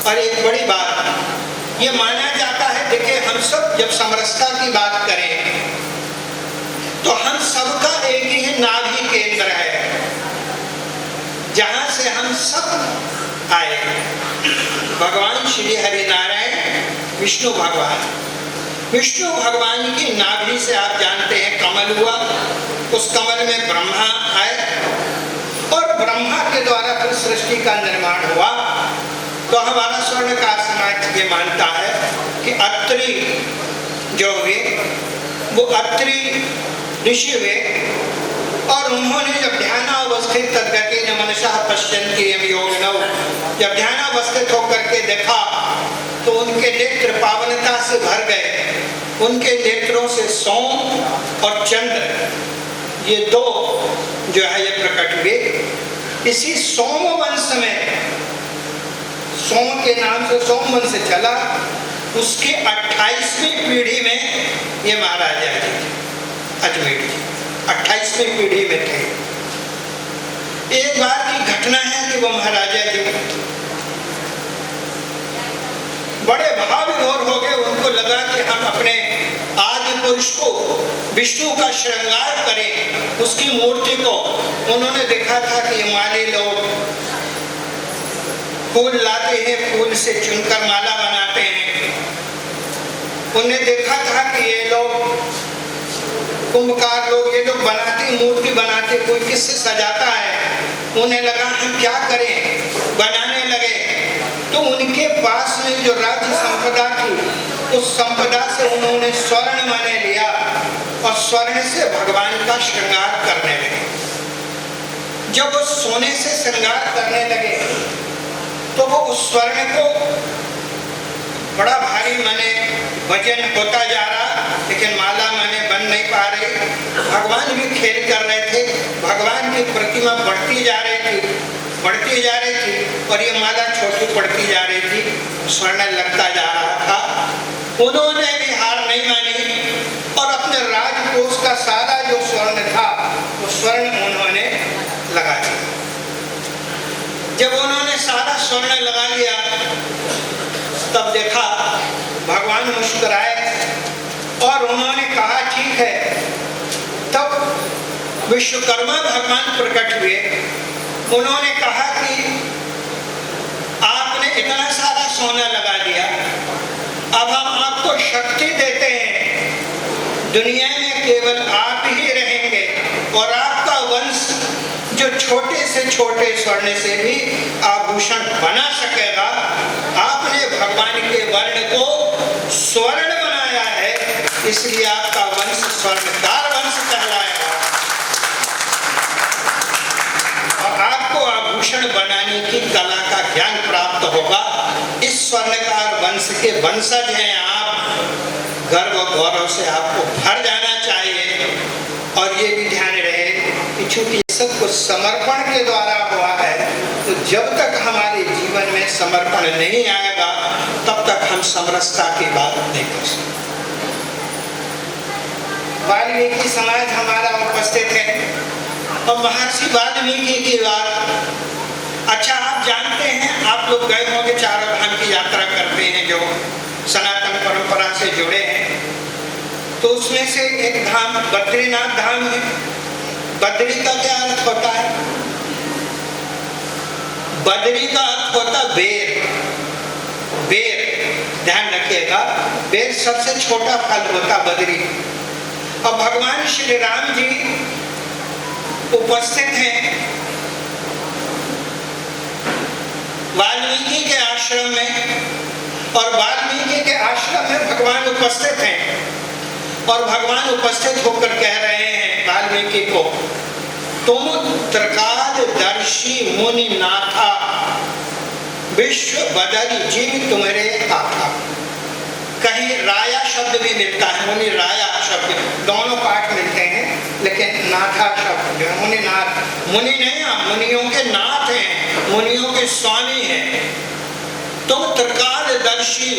और एक बड़ी बात ये माना जाता है, देखिए हम सब जब समरसता की बात करें तो हम सबका एक ही नाभि केंद्र है जहां से हम सब आए। भगवान श्री हरि नारायण विष्णु भगवान, विष्णु भगवान की नाभि से आप जानते हैं कमल हुआ, उस कमल में ब्रह्मा आए और ब्रह्मा के द्वारा फिर सृष्टि का निर्माण हुआ। तो हमारा स्वर्णकार समाज ये मानता है कि अत्रि जो हुए वो अत्रि ऋषि हुए और उन्होंने जब ध्यानावस्थित तद्गते न मनसा पश्यन्ति यं योगिनौ, जब ध्यानावस्थित होकर के देखा तो उनके नेत्र पावनता से भर गए। उनके नेत्रों से सोम और चंद्र ये दो जो है ये प्रकट हुए। इसी सोम वंश में, सोम के नाम से सोम वंश चला, उसके 28वीं पीढ़ी में ये महाराजा जी अजमेर जी 28वीं पीढ़ी में थे। एक बार की घटना है कि वो महाराजा जी बड़े भाव विभोर हो गए। उनको लगा कि हम अपने आदि पुरुष को विष्णु का श्रृंगार करें, उसकी मूर्ति को। उन्होंने देखा था कि ये माली लोग फूल लाते हैं, फूल से चुनकर माला बनाते हैं। उन्हें देखा था कि ये लोग कुंभकार लोग, ये लोग बनाते मूर्ति बनाते, कोई किससे सजाता है। उन्हें लगा हम क्या करें, बनाने लगे। तो उनके पास में जो राज्य संपदा थी उस संपदा से उन्होंने स्वर्ण माने लिया और स्वर्ण से भगवान का श्रृंगार करने लगे। जब वो सोने से श्रृंगार करने लगे तो वो उस स्वर्ण को बड़ा भारी माने वजन होता जा रहा, लेकिन माला माने बन नहीं पा रही। भगवान भी खेल कर रहे थे, भगवान की प्रतिमा बढ़ती जा रही थी, बढ़ती जा रही थी और ये माला छोटी पड़ती जा रही थी, स्वर्ण लगता जा रहा था। उन्होंने भी हार नहीं मानी और अपने राजकोष का सारा जो स्वर्ण था वो स्वर्ण उन्होंने लगा दिया। जब उन्होंने सारा स्वर्ण लगा लिया तब देखा भगवान मुस्कुराए और उन्होंने कहा ठीक है। तब विश्वकर्मा भगवान प्रकट हुए। उन्होंने कहा कि आपने इतना सारा सोना लगा दिया, अब हम आपको शक्ति देते हैं, दुनिया में केवल आप ही रहेंगे और आपका वंश जो छोटे से छोटे स्वर्ण से भी आभूषण बना सकेगा। आपने भगवान के वर्ण को स्वर्ण बनाया है, इसलिए आपका वंश स्वर्णकार वंश कहलाएगा और आपको आभूषण बनाने की कला का ज्ञान प्राप्त होगा। इस स्वर्णकार वंश के वंशज हैं आप, गर्व और गौरव से आपको भर जाना चाहिए। और ये भी ध्यान रहे कि चूंकि सब कुछ समर्पण के द्वारा हुआ है, तो जब तक हमारे जीवन में समर्पण नहीं आएगा तब तक हम समरसता की बात नहीं कर सकते। वाल्मीकि समाज हमारा उपस्थित है और महर्षि वाल्मीकि की बात। अच्छा, आप जानते हैं, आप लोग गए होंगे, चारों धाम की यात्रा करते हैं जो सनातन परंपरा से जुड़े हैं, तो उसमें से एक धाम बद्रीनाथ धाम है। बद्री का क्या अर्थ होता है? बद्री का अर्थ होता बेर ध्यान रखिएगा, बेल सबसे छोटा फल होता बदरी। अब भगवान श्री राम जी उपस्थित हैं वाल्मीकि के आश्रम में, और वाल्मीकि के आश्रम में भगवान उपस्थित हैं, और भगवान उपस्थित होकर कह रहे हैं वाल्मीकि को, तुम त्रिकालदर्शी मुनि नाथा, विश्व बदरी जीव तुम्हारे आथा। कहीं राया शब्द भी मिलता है, मुनि राया शब्द, दोनों पाठ मिलते हैं, लेकिन नाथा शब्द जो है मुनिनाथ, मुनि नहीं, आप मुनियों के नाथ हैं, मुनियों के स्वामी हैं। तुम त्रिकालदर्शी,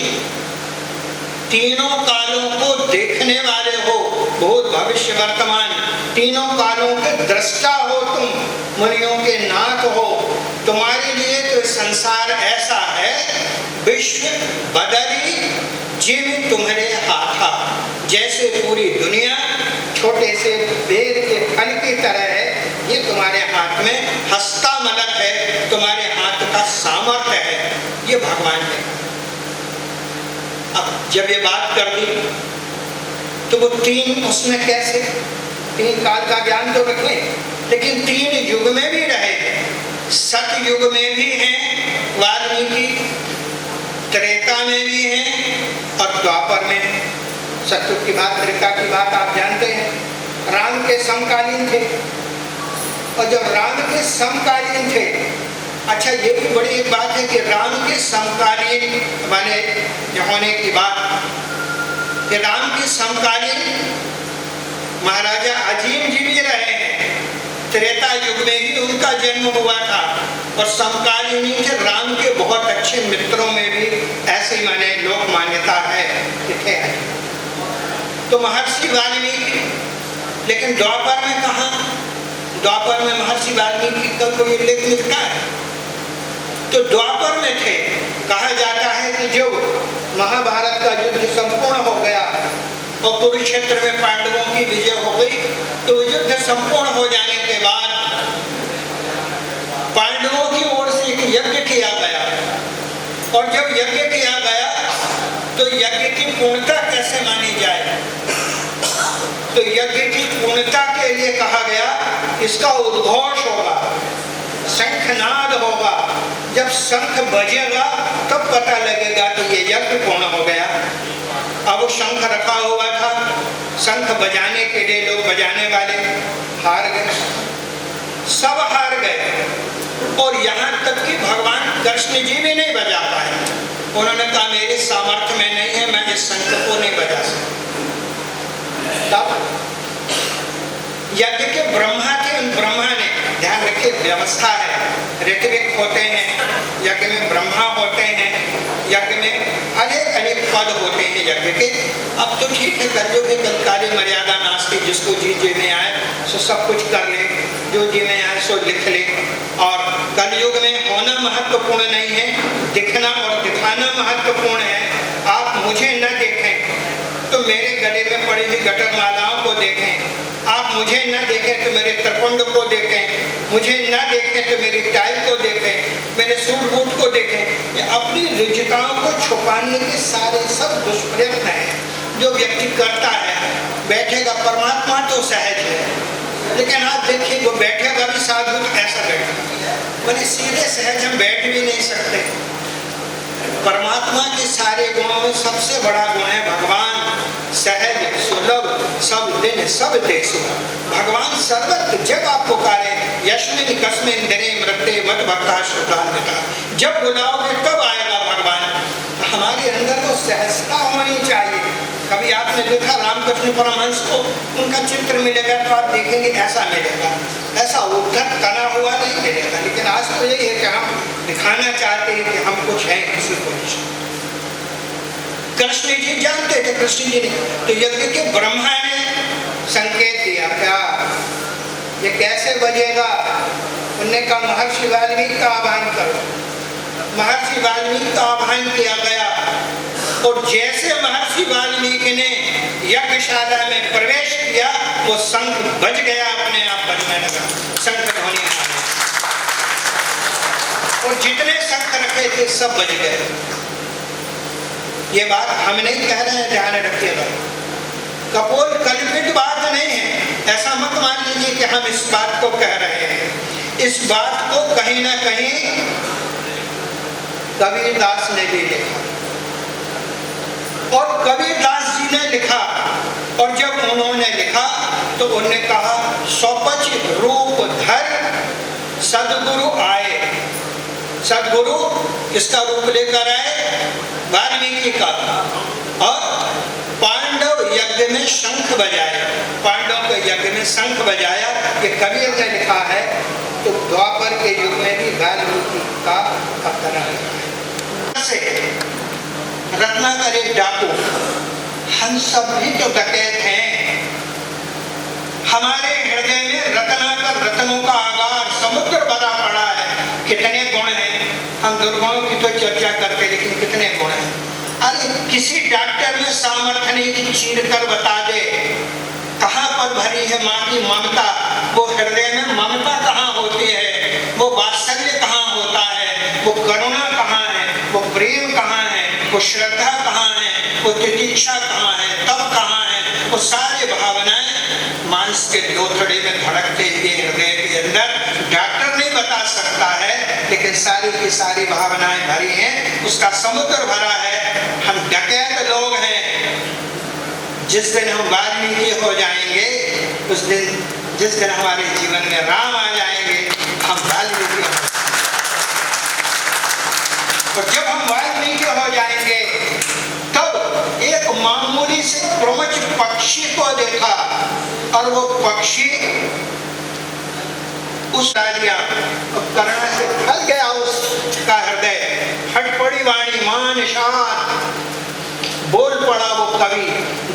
तीनों कालों को देखने वाले हो, भूत भविष्य वर्तमान तीनों कालों के दृष्टा हो, तुम मुनियों के नाथ हो। तुम्हारे लिए तो संसार ऐसा है, विश्व बदरी जीव तुम्हारे हाथा, जैसे पूरी दुनिया छोटे से बेर के फल की तरह है, ये तुम्हारे हाथ में हस्तामलक है, तुम्हारे हाथ का सामर्थ्य है, ये भगवान है। अब जब ये बात कर दी तो वो तीन उसमें कैसे, तीन काल का ज्ञान तो रखें, लेकिन तीन युग में भी रहे, सतयुग में भी हैं वाल्मीकि, त्रेता में भी हैं और द्वापर में। सतयुग की बात, त्रेता की बात आप जानते हैं, राम के समकालीन थे, और जब राम के समकालीन थे, अच्छा ये भी बड़ी एक बात है कि राम के समकालीन माने होने की बात, कि राम के समकालीन महाराजा अजीम जी भी रहे हैं, त्रेता युग में ही उनका जन्म हुआ था, और समकालीन थे राम के बहुत अच्छे मित्रों में भी ऐसी माने लोक मान्यता है कि थे। तो महर्षि वाल्मीकि, लेकिन द्वापर में कहा, द्वापर में महर्षि वाल्मीकि का कोई उल्लेख मिलता है? तो द्वापर में थे। कहा जाता है कि जब महाभारत का युद्ध संपूर्ण हो गया और कुरुक्षेत्र में पांडवों की विजय हो गई, तो युद्ध संपूर्ण हो जाने के बाद पांडवों की ओर से एक यज्ञ किया गया, और जब यज्ञ किया गया तो यज्ञ की पूर्णता कैसे मानी जाए, तो यज्ञ की पूर्णता के लिए कहा गया इसका उद्घोष होगा, शंखनाद होगा, जब शंख बजेगा तब पता लगेगा कि ये यज्ञ पूर्ण हो गया। अब वो शंख रखा हुआ था, शंख बजाने के लिए लोग बजाने वाले हार गए, सब हार गए, और यहाँ तक कि भगवान कृष्ण जी भी नहीं बजा पाए। उन्होंने कहा मेरे सामर्थ्य में नहीं है, मैं इस शंख को नहीं बजा सकता। तब यज्ञ के ब्रह्मा थे, उन ब्रह्मा ने, ध्यान रखिए व्यवस्था है, ऋत्विक होते हैं, यज्ञ में ब्रह्मा होते हैं, यज्ञ में अनेक अनेक पद होते हैं यज्ञ के। अब तो ठीक है, कलयुग में कलकाली मर्यादा नास्ती, जिसको जी में आए सो सब कुछ कर ले, जो जी में आए सो लिख ले, और कलयुग में होना महत्वपूर्ण नहीं है, दिखना और दिखाना महत्वपूर्ण है। आप मुझे न देखें तो मेरे गले में पड़ी हुई गटर मालाओं को देखें, आप मुझे न देखें तो मेरे त्रिपुंड को देखें, मुझे न देखें तो मेरी टाई को देखें, मेरे सूट बूट को देखें। ये अपनी रुचिताओं को छुपाने के सारे सब दुष्प्रयत्न हैं जो व्यक्ति करता है। बैठेगा, परमात्मा तो सहज है, लेकिन आप देखिए वो बैठेगा भी साधु ऐसा बैठेगा, मैंने सीधे सहज हम बैठ भी नहीं सकते। परमात्मा के सारे गुणों में सबसे बड़ा गुण है भगवान सहज सुलभ सब दिन सब देश। भगवान सर्वत्र जब आप पुकारे, यस्मिन् कस्मिन् दिने मृत्ते मत भक्ता श्रुतान्विता, जब बुलाओगे तब आएगा भगवान। हमारे अंदर तो सहजता होनी चाहिए। कभी आपने देखा रामकृष्ण परमहंस को, उनका चित्र मिलेगा तो आप देखेंगे ऐसा मिलेगा, ऐसा उद्धत तना हुआ नहीं मिलेगा। लेकिन आज तो यही है कि हम दिखाना चाहते हैं कि हम कुछ हैं किसी को नहीं। कृष्ण जी जानते थे, कृष्ण जी ने तो यज्ञ के ब्रह्मा ने संकेत दिया, क्या ये कैसे बजेगा? उन्होंने कहा महर्षि वाल्मीकि का आह्वान करो। महर्षि वाल्मीकि का आह्वान किया गया, और जैसे महर्षि वाल्मीकि ने यज्ञशाला में प्रवेश किया वो शंख बज गया, अपने आप बजने लगा, शंख ध्वनि आ गई, और जितने शंख रखे थे सब बज गए। ये बात हम नहीं कह रहे हैं, ध्यान रखिएगा। कपोल कल्पित बात नहीं है, ऐसा मत मान लीजिए कि हम इस बात को कह रहे हैं। इस बात को कहीं ना कहीं कबीरदास ने भी लिखा, और कबीरदास जी ने लिखा, और जब उन्होंने लिखा तो उन्होंने कहा सौपच रूप धर सदगुरु आए। सदगुरु इसका रूप लेकर आए वाल्मीकि का, और पांडव यज्ञ में शंख बजाया, पांडव के यज्ञ में शंख बजाया, ये कबीर ने लिखा है। तो द्वापर के युग में भी वाल्मीकि का अवतरण है। रत्नाकर एक डाकू, हम सब भी तो डकैत हैं। हमारे हृदय में रत्नाकर रत्नों का आगार समुद्र भरा पड़ा है। कितने गुण हैं, हम दुर्गुणों की तो चर्चा करते, लेकिन कितने गुण हैं। अरे किसी डॉक्टर में सामर्थ्य नहीं कि चीर कर बता दे कहाँ पर भरी है माँ की ममता, वो हृदय में ममता कहाँ होती है, वो वात्सल्य कहाँ होता है, वो करुणा कहाँ है, वो प्रेम कहाँ है, वो श्रद्धा कहाँ है, वो तितिक्षा कहाँ है, तप कहाँ है, वो सारी भावनाएं मांस के लोथड़े में धड़कते हुए हृदय के अंदर डॉक्टर नहीं बता सकता है, लेकिन सारी की सारी भावनाएं भरी हैं, उसका समुद्र भरा है। हम डकैत लोग हैं। जिस दिन हम वाल्मीकि हो जाएंगे, उस दिन जिस दिन हमारे जीवन में राम आ जाएंगे, हम वाल्मीकि हो जाएंगे। और जब हम वाल्मीकि हो जाएंगे तब एक मामूली से प्रमुख पक्षी को देखा, और वो पक्षी उस डालिया करुणा से फल गया, उसका हृदय फट पड़ी वाणी मान शान, बोल पड़ा वो कवि,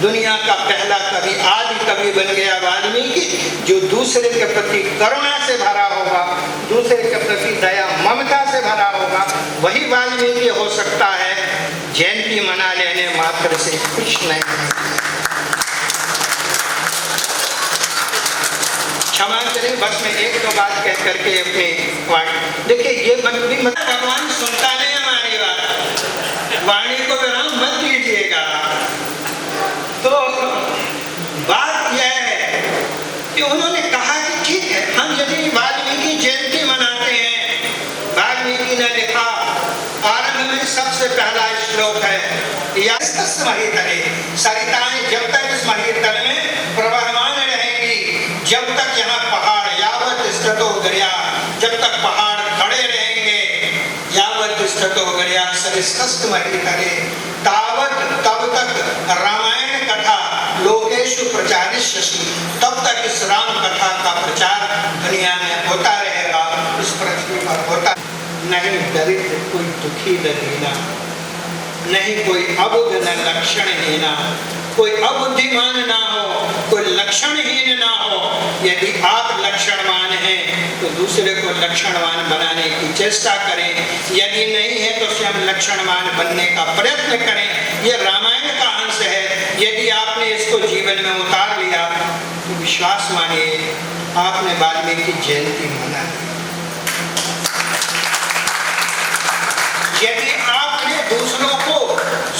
दुनिया का पहला कवि, आदि कवि बन गया वाल्मीकि, जो दूसरे के प्रति करुणा से भरा होगा, दूसरे के प्रति दया ममता से भरा होगा, वही वाल्मीकि हो सकता है। जयंती मना लेने मात्र से कुछ नहीं है। क्षमा करें, बस मैं एक दो बात कह करके अपने वाणी, देखिए ये भगवान सुनता नहीं हमारी बात, वाणी को विराम मत दीजिएगा। तो बात यह है कि उन्होंने कहा कि ठीक है, हम यदि वाल्मीकि जयंती मनाते हैं, वाल्मीकि ने लिखा, आरंभ में सबसे पहला श्लोक है, सरिताएं जब तक इस महीतल में प्रवहमान रहेंगी, जब तक यहाँ पहाड़ यावत स्थितो गरिया, जब तक पहाड़ खड़े रहेंगे, यावत स्थितो गरिया सरिष्ठ महीतले, तावत तब तक रामायण कथा लोकेशु प्रचारिष्यसि, तब तक इस राम कथा का प्रचार दुनिया में होता रहेगा, इस पृथ्वी पर होता। नहीं दरिद्र कोई दुखी न दीना, नहीं कोई अबुध न लक्षणहीना, कोई अबुद्धिमान ना हो, कोई लक्षणहीन ना हो। यदि आप लक्षणवान हैं तो दूसरे को लक्षणवान बनाने की चेष्टा करें, यदि नहीं है तो स्वयं लक्षणवान बनने का प्रयत्न करें। यह रामायण का अंश है। यदि आपने इसको जीवन में उतार लिया तो विश्वास मानिए आपने वाल्मीकि जयंती मना ली। यदि आपने दूसरों को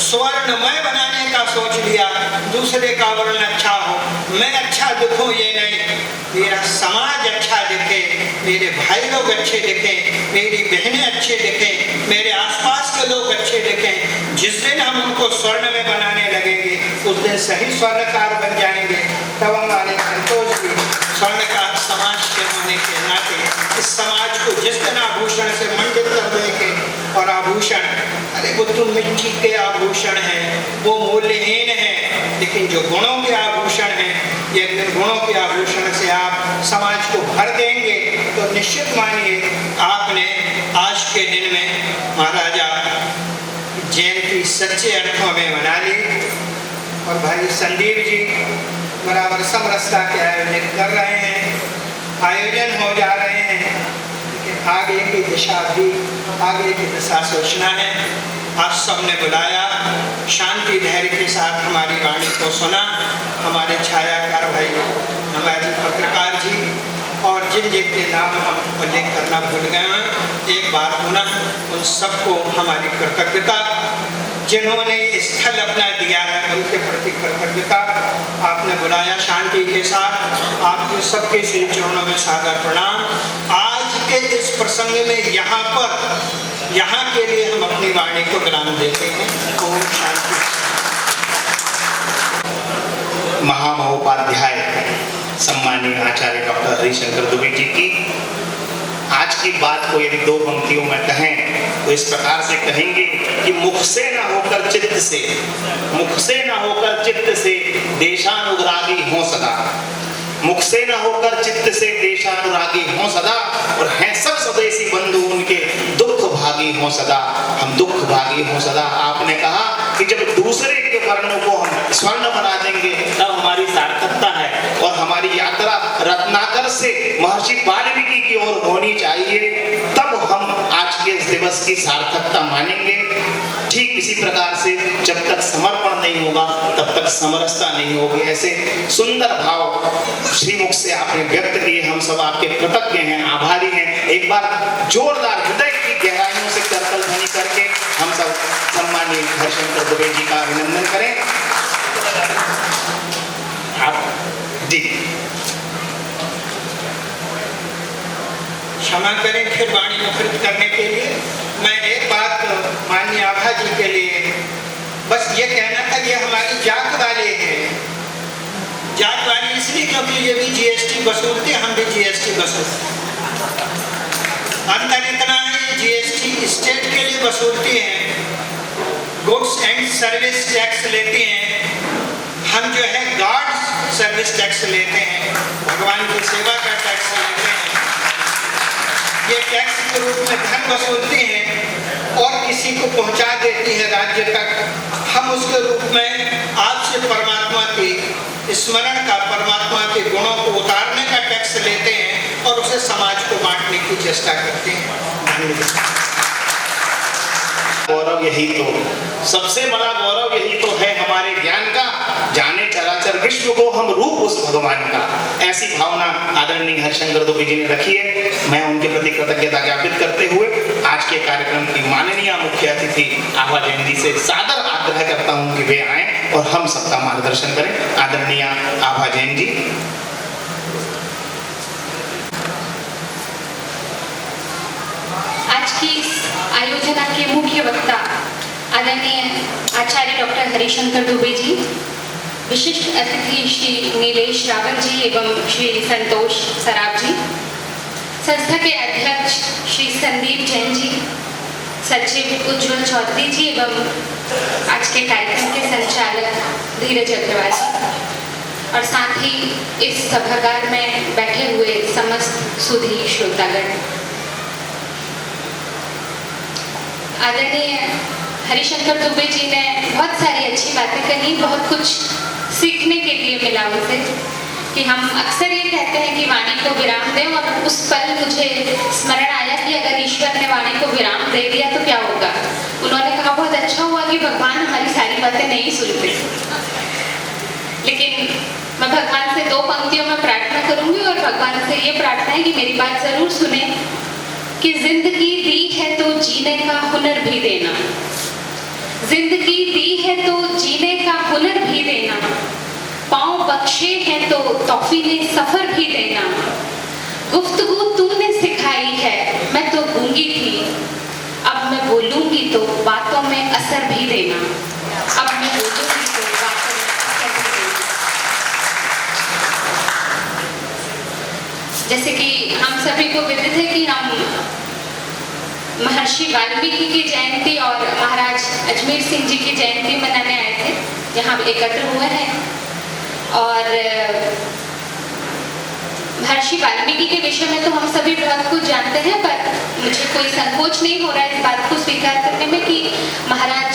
स्वर्णमय बनाने का सोच लिया, दूसरे का वर्ण अच्छा हो, मैं अच्छा दिखूं, ये नहीं, मेरा समाज अच्छा दिखे, मेरे भाई लोग अच्छे दिखें, मेरी बहनें अच्छे दिखें, मेरे आसपास के लोग अच्छे दिखें। जिस दिन हम उनको स्वर्ण में बनाने लगेंगे उस दिन सही स्वर्णकार बन जाएंगे। तब हमारे संतोष भी स्वर्णकार समाज के होने के नाते इस समाज को जिस दिन आभूषण से मंडित कर देंगे, और आभूषण, अरे वो तो मिट्टी के आभूषण हैं, वो मूल्यहीन हैं, लेकिन जो गुणों के आभूषण हैं, ये गुणों के आभूषण से आप समाज को भर देंगे तो निश्चित मानिए आपने आज के दिन में महाराजा जयंती सच्चे अर्थों में मना ली। और भाई संदीप जी बराबर समरसता के आयोजन कर रहे हैं, आयोजन हो जा रहे हैं, लेकिन आगे की दिशा भी, आगे की दिशा सोचना है। आप सबने बुलाया, शांति धैर्य के साथ हमारी वाणी को सुना। हमारे छायाकार भाई, हमारे पत्रकार जी और जिन जिन के नाम हम उल्लेख करना भूल गए हैं, एक बार पुनः उन सबको हमारी कृतज्ञता। जिन्होंने स्थल अपना दिया है उनके प्रति कृतज्ञता। आपने बुलाया शांति के साथ, आपके सबके श्री चरणों में सादर प्रणाम। आज के इस प्रसंग में यहाँ के लिए हम अपनी वाणी को विराम देते हैं। ओम शांति। महामहोपाध्याय सम्मानीय आचार्य डॉक्टर हरिशंकर दुबे जी की आज की बात को यदि दो पंक्तियों में कहें तो इस प्रकार से कहेंगे कि मुख से न होकर चित्त से देशानुरागी हो सदा। मुख से न होकर चित्त से देशानुरागी हो सदा, और हैं सब स्वदेशी बंधु उनके दुख भागी हो सदा। हम दुख भागी हो सदा। आपने कहा कि जब दूसरे के वर्णों को हम स्वर्ण बना देंगे तब हमारी सार्थकता है, और हमारी यात्रा रत्नाकर से महर्षि वाल्मीकि की ओर होनी चाहिए, तब हम आज के इस दिवस की सार्थकता मानेंगे। ठीक इसी प्रकार से जब तक समर्पण नहीं होगा तब तक समरसता नहीं होगी। ऐसे सुंदर भाव श्रीमुख से आपने व्यक्त किए, हम सब आपके कृतज्ञ हैं, आभारी हैं। एक बार जोरदार हृदय की गहराइयों से करतल ध्वनि करके हम सब सम्मानीय हरिशंकर दुबे जी का अभिनंदन करें। आप जी क्षमा करें फिर वाणी मुखरित करने के लिए। मैं एक बात माननीय आभा जी के लिए बस ये कहना था, ये हमारी जात वाले हैं। जात वाली इसलिए क्योंकि ये भी जीएसटी वसूलते, हम भी जीएसटी वसूलते। अंतर इतना है, ये जीएसटी स्टेट के लिए वसूलती हैं, गुड्स एंड सर्विस टैक्स लेती हैं। हम जो है गॉड्स सर्विस टैक्स लेते हैं, भगवान की सेवा का टैक्स लेते हैं। ये टैक्स के रूप में धन वसूलती हैं और किसी को पहुंचा देती है राज्य तक। हम उसके रूप में आपसे परमात्मा की स्मरण का, परमात्मा के गुणों को उतारने का टैक्स लेते हैं और उसे समाज को बांटने की चेष्टा करते हैं। गौरव यही तो, सबसे बड़ा गौरव यही तो है हमारे ज्ञान का, जाने चराचर विश्व को हम रूप उस भगवान का। ऐसी भावना आदरणीय हरिशंकर दुबे जी ने रखी है। मैं उनके प्रति कृतज्ञता ज्ञापित करते हुए आज के कार्यक्रम की माननीय मुख्य अतिथि आभा जैन जी से सादर आग्रह करता हूं कि वे आए और हम सबका मार्गदर्शन करें। आदरणीय आभा जैन जी। आज की आयोजना के मुख्य वक्ता आदरणीय आचार्य डॉक्टर हरिशंकर दुबे जी, विशिष्ट अतिथि श्री नीलेश रावल जी एवं श्री संतोष सराफ जी, संस्था के अध्यक्ष श्री संदीप जैन जी, सचिव उज्ज्वल चौधरी जी एवं आज के कार्यक्रम के संचालक धीरज अग्रवाल जी, और साथ ही इस सभागार में बैठे हुए समस्त सुधी श्रोतागण। आदरणीय हरिशंकर दुबे जी ने बहुत सारी अच्छी बातें कही, बहुत कुछ सीखने के लिए मिला उनसे। कि हम अक्सर ये कहते हैं कि वाणी को विराम दें, और उस पल मुझे स्मरण आया कि अगर ईश्वर ने वाणी को विराम दे दिया तो क्या होगा। उन्होंने कहा बहुत अच्छा हुआ कि भगवान हमारी सारी बातें नहीं सुनते, लेकिन मैं भगवान से दो पंक्तियों में प्रार्थना करूंगी, और भगवान से ये प्रार्थना है कि मेरी बात जरूर सुने कि जिंदगी दी है तो जीने का हुनर भी देना, जिंदगी दी है तो जीने का हुनर भी देना, पाँव बख्शे हैं तो तौफीले सफर भी देना, गुफ्तगू तूने सिखाई है मैं तो गूंगी थी, अब मैं बोलूंगी तो बातों में असर भी देना, अब मैं बोलूंगी तो बातों में असर भी देना। जैसे कि हम सभी को विदित है कि हम महर्षि वाल्मीकि की जयंती और महाराज अजमेर सिंह जी की जयंती मनाने आए थे, यहाँ एकत्र हुए हैं। और महर्षि वाल्मीकि के विषय में तो हम सभी बहुत कुछ जानते हैं, पर मुझे कोई संकोच नहीं हो रहा है इस बात को स्वीकार करने में कि महाराज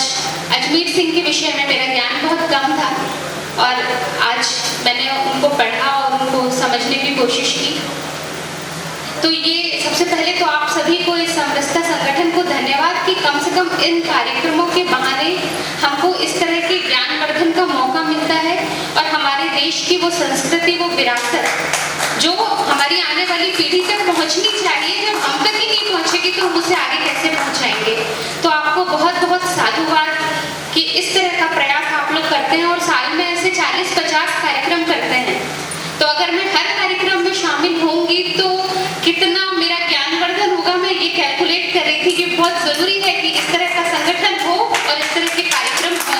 अजमेर सिंह के विषय में मेरा ज्ञान बहुत कम था, और आज मैंने उनको पढ़ा और उनको समझने की कोशिश की। तो ये सबसे पहले तो आप सभी को, इस समरसता संगठन को धन्यवाद कि कम से कम इन कार्यक्रमों के बहाने हमको इस तरह के ज्ञानवर्धन का मौका मिलता है, और हमारे देश की वो संस्कृति, वो विरासत जो हमारी आने वाली पीढ़ी तक पहुंचनी चाहिए, जब हम तक ही नहीं पहुंचेगी तो हम उसे आगे कैसे पहुंचाएंगे। तो आपको बहुत बहुत साधुवाद लोग करते हैं और साल में ऐसे 40-50 कार्यक्रम करते हैं। तो अगर मैं हर कार्यक्रम में शामिल होंगी तो कितना मेरा ज्ञानवर्धन होगा, मैं ये कैलकुलेट कर रही थी कि बहुत जरूरी है कि इस तरह का संगठन हो और इस तरह के कार्यक्रम हो।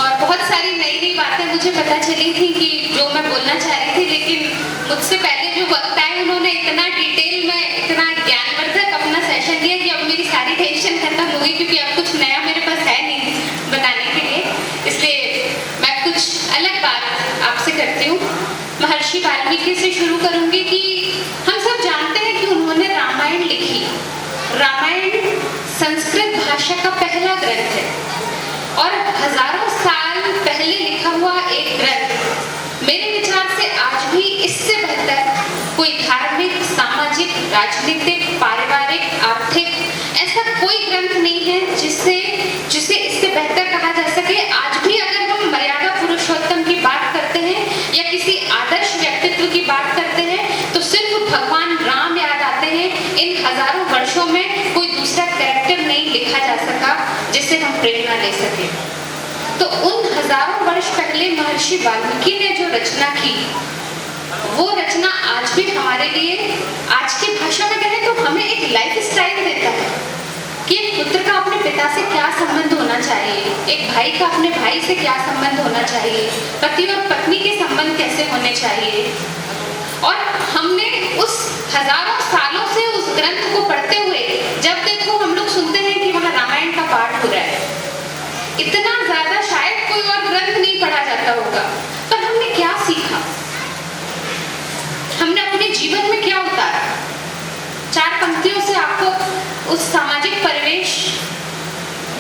और बहुत सारी नई नई बातें मुझे पता चली थी कि जो मैं बोलना चाह रही थी, लेकिन मुझसे पहले जो वक्ता है उन्होंने इतना डिटेल में, इतना ज्ञानवर्धक अपना सेशन दिया कि अब मेरी सारी टेंशन खत्म हो गई, क्योंकि अब कुछ नया मेरे पास है नहीं बताने के लिए। इसलिए मैं कुछ अलग बात आपसे करती हूँ। महर्षि वाल्मीकि से शुरू करूंगी कि हम सब जानते हैं कि उन्होंने रामायण लिखी। रामायण संस्कृत भाषा का पहला ग्रंथ है और हजारों साल पहले लिखा हुआ एक ग्रंथ मेरे विचार से आज भी इससे बेहतर कोई धार्मिक, सामाजिक, राजनीतिक, पारिवारिक, आर्थिक ऐसा कोई ग्रंथ नहीं है जिसे इससे बेहतर कहा जा सके। आज भी अगर हम मर्यादा पुरुषोत्तम की बात करते हैं या किसी आदर्श व्यक्तित्व की बात करते हैं तो सिर्फ भगवान राम याद आते हैं। इन हजारों वर्षों में कोई दूसरा कैरेक्टर नहीं लिखा जा सका जिससे हम प्रेरणा ले सके। तो उन हजारों वर्ष पहले महर्षि वाल्मीकि ने जो रचना की, वो रचना आज भी हमारे लिए, आज की भाषा में कहें तो हमें एक लाइफ स्टाइल देता है कि एक पुत्र का अपने पिता से क्या संबंध होना चाहिए, एक भाई का अपने भाई से क्या संबंध होना चाहिए, पति और पत्नी के संबंध कैसे होने चाहिए। और हमने उस हजारों सालों से उस ग्रंथ को पढ़ते हुए, जब देखो हम लोग सुनते हैं कि वहाँ रामायण का पाठ हो रहा है, इतना ज्यादा शायद कोई और ग्रंथ नहीं पढ़ा जाता होगा, पर हमने क्या सीखा, हमने अपने जीवन में क्या उतारा। 4 पंक्तियों से आपको उस सामाजिक परिवेश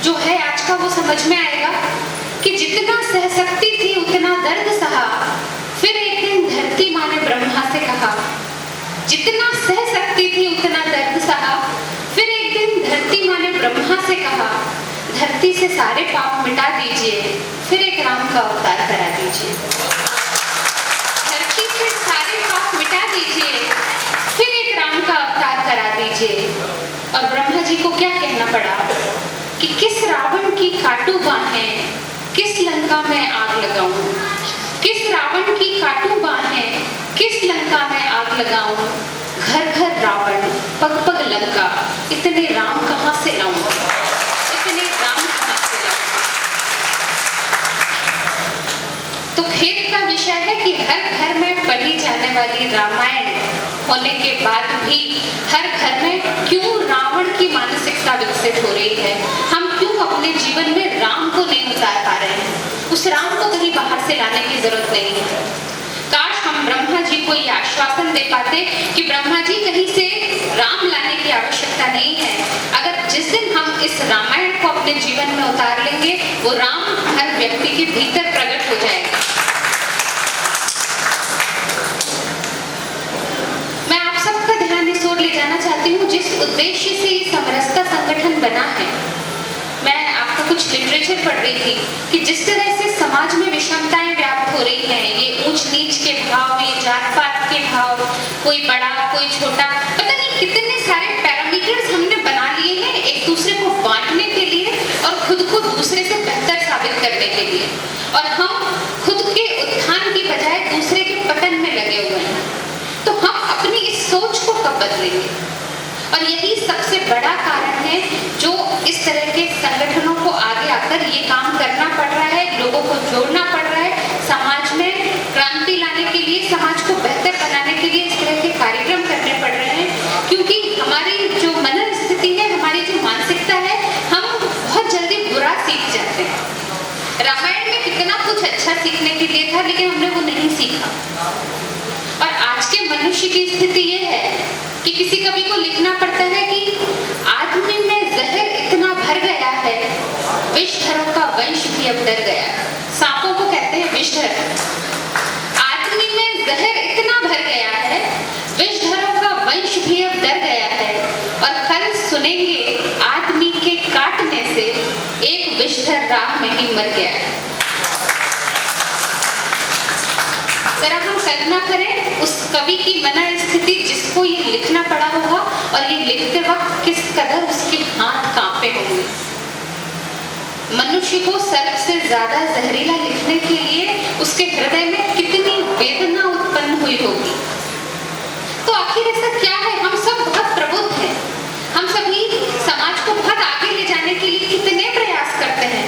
जो है आज का वो समझ में आएगा कि जितना सहशक्ति थी उतना दर्द सहा, फिर एक दिन धरती माँ ने ब्रह्मा से कहा। जितना सहशक्ति थी उतना दर्द सहा, फिर एक दिन धरती माँ ने ब्रह्मा से कहा, धरती से सारे पाप मिटा दीजिए, फिर एक राम का अवतार करा दीजिए। धरती से सारे पाप मिटा दीजिए, फिर एक राम का अवतार करा दीजिए। और ब्रह्मा जी को क्या कहना पड़ा कि किस रावण की काटू बाहें, किस लंका में आग लगाऊं, किस रावण की काटू बाहें, किस लंका में आग लगाऊं, घर घर रावण, पग पग लंका, इतने राम कहाँ से लाऊं, इतने राम कहाँ से लाऊं। तो खेद का विषय है कि हर घर में पढ़ी जाने वाली रामायण होने के बाद भी हर घर में क्यों रावण की मानसिकता विकसित हो रही है। हम क्यों अपने जीवन में राम को नहीं उतार पा रहे हैं। उस राम को कहीं बाहर से लाने की जरूरत नहीं है। काश हम ब्रह्मा जी को ये आश्वासन दे पाते कि ब्रह्मा जी कहीं से राम लाने की आवश्यकता नहीं है। अगर जिस दिन हम इस रामायण को अपने जीवन में उतार लेंगे, वो राम हर व्यक्ति के भीतर प्रकट हो जाएगा। मैं आप सबका ध्यान इस ओर ले जाना चाहती हूँ जिस उद्देश्य से ये समरसता संगठन बना है। मैं आपका कुछ लिटरेचर पढ़ रही थी कि जिस तरह से समाज में विषमताएं व्याप्त हो रही हैं, ये ऊंच नीच के भाव, ये जात पात के भाव, कोई बड़ा कोई छोटा, पता नहीं कितने सारे पैरामीटर्स हमने बना लिए हैं एक दूसरे को बांटने के लिए और खुद को दूसरे से बेहतर साबित करने के लिए। और हम खुद के उत्थान की बजाय दूसरे के पतन में लगे हुए हैं। तो हम अपनी इस सोच को कब बदलेंगे? और यही सबसे बड़ा कारण है जो इस तरह के संगठनों को आगे आकर ये काम करना पड़ रहा है, लोगों को जोड़ना पड़ रहा है, समाज में क्रांति लाने के लिए, समाज को बेहतर बनाने के लिए इस तरह के कार्यक्रम करने पड़ रहे हैं। क्योंकि हमारी जो मनन स्थिति है, हमारी जो मानसिकता है, हम बहुत जल्दी बुरा सीख जाते हैं। रामायण में कितना कुछ अच्छा सीखने के लिए था, लेकिन हमने वो नहीं सीखा। और आज के मनुष्य की स्थिति ये है कि किसी कवि को लिखना पड़ता है कि आदमी में जहर इतना भर गया है, विषधरों का वंश भी अब डर गया। सांपों को कहते हैं विषधर। आदमी में जहर इतना भर गया है, विषधरों का वंश भी अब डर गया है। और कल सुनेंगे आदमी के काटने से एक विषधर राह में ही मर गया है। जरा हम कल्पना करें उस कवि की मन स्थिति जिसको ये लिखना पड़ा होगा, और ये लिखते वक्त किस कदर उसके हाथ कांपे होंगे। मनुष्य को सर्प से ज्यादा जहरीला लिखने के लिए उसके हृदय में कितनी वेदना उत्पन्न हुई होगी। तो आखिर ऐसा क्या है? हम सब बहुत प्रबुद्ध हैं, हम सभी समाज को बहुत आगे ले जाने के लिए कितने प्रयास करते हैं,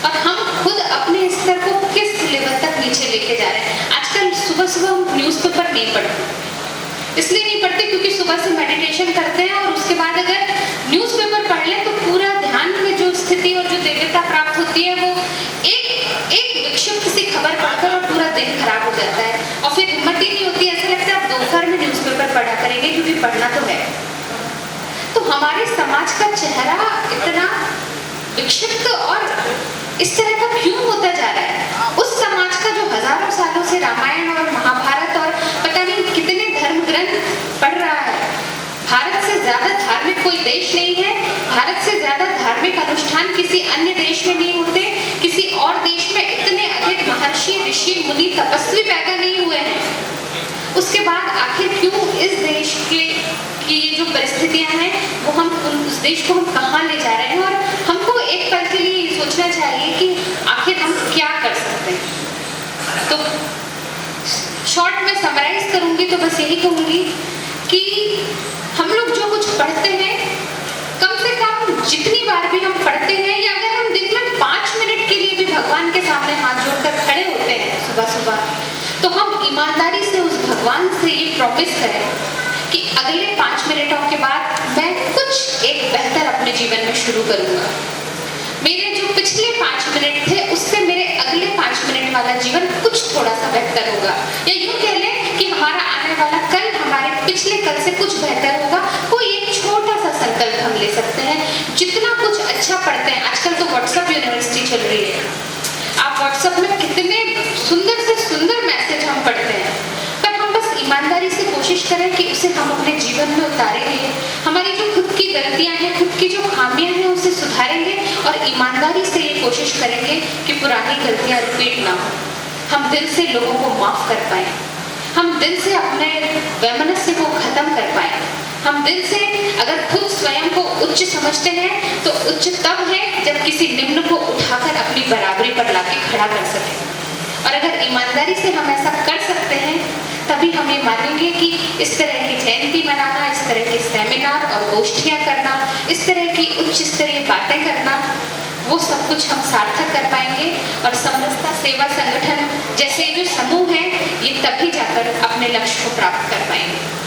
और हम खुद अपने स्तर को किस लेवल तक नीचे लेके जा रहे हैं। आजकल सुबह सुबह हम न्यूज़पेपर नहीं पढ़ते, इसलिए नहीं पढ़ते क्योंकि सुबह से मेडिटेशन करते हैं और उसके बाद अगर न्यूज़पेपर पढ़ लें तो पूरा ध्यान में जो स्थिति और जो दिव्यता प्राप्त होती है वो एक विक्षिप्त सी खबर पढ़कर और पूरा दिन खराब हो जाता है, और फिर हिम्मत ही नहीं होती। ऐसा लगता है आप दोपहर में न्यूज़पेपर पढ़ा करेंगे क्योंकि पढ़ना तो है। तो हमारे समाज का चेहरा इतना विक्षिप्त और इस तरह का क्यों होता जा रहा है? उस समाज का जो हजारों सालों से रामायण और महाभारत और पता नहीं कितने धर्म ग्रंथ पढ़ रहा है। भारत से ज्यादा धार्मिक कोई देश नहीं है, भारत से ज्यादा धार्मिक अनुष्ठान किसी अन्य देश में नहीं होते, किसी और देश में इतने अधिक महर्षि ऋषि मुनि तपस्वी पैदा नहीं हुए हैं। उसके बाद आखिर क्यों इस देश की ये जो परिस्थितियां हैं वो हम उस देश को हम कहाँ ले जा रहे हैं? और हमको एक पल के लिए ये सोचना चाहिए कि आखिर हम क्या कर सकते हैं। तो शॉर्ट में समराइज करूंगी तो बस यही कहूंगी कि हम लोग जो कुछ पढ़ते हैं, कम से कम जितनी बार भी हम पढ़ते हैं, या अगर हम दिन में 5 मिनट के लिए भी भगवान के सामने हाथ जोड़कर खड़े होते हैं सुबह सुबह, तो हम ईमानदारी से उस भगवान से ये प्रॉमिस करें कि अगले 5 मिनटों के बाद मैं कुछ एक बेहतर अपने जीवन में शुरू करूंगा। मेरे जो पिछले 5 मिनट थे उससे मेरे अगले 5 मिनट वाला जीवन कुछ थोड़ा सा बेहतर होगा, या यूं कह लें कि हमारा आने वाला कल हमारे पिछले कल से कुछ बेहतर होगा। कोई एक छोटा सा संकल्प हम ले सकते हैं। जितना कुछ अच्छा पढ़ते हैं, आजकल तो व्हाट्सएप यूनिवर्सिटी चल रही है, आप व्हाट्सएप में कितने सुंदर से सुंदर मैसेज हम पढ़ते हैं, पर हम बस ईमानदारी से कोशिश करें कि उसे हम अपने जीवन में उतारेंगे। हमारी जो खुद की गलतियां हैं, खुद की जो खामियां हैं, उसे सुधारेंगे और ईमानदारी से ये कोशिश करेंगे कि पुरानी गलतियां रिपीट ना हो। हम दिल से लोगों को माफ कर पाए, हम दिल से अपने वैमनस्य को खत्म कर पाए। हम दिल से अगर खुद स्वयं को उच्च समझते हैं तो उच्च तब है जब किसी निम्न को उठाकर अपनी बराबरी पर लाके खड़ा कर सके। और अगर ईमानदारी से हम ऐसा कर सकते हैं तभी हम ये मानेंगे कि इस तरह की जयंती मनाना, इस तरह के सेमिनार और गोष्ठियां करना, इस तरह की उच्च स्तरीय बातें करना, वो सब कुछ हम सार्थक कर पाएंगे। और समरसता सेवा संगठन जैसे जो समूह हैं ये तभी जाकर अपने लक्ष्य को प्राप्त कर पाएंगे।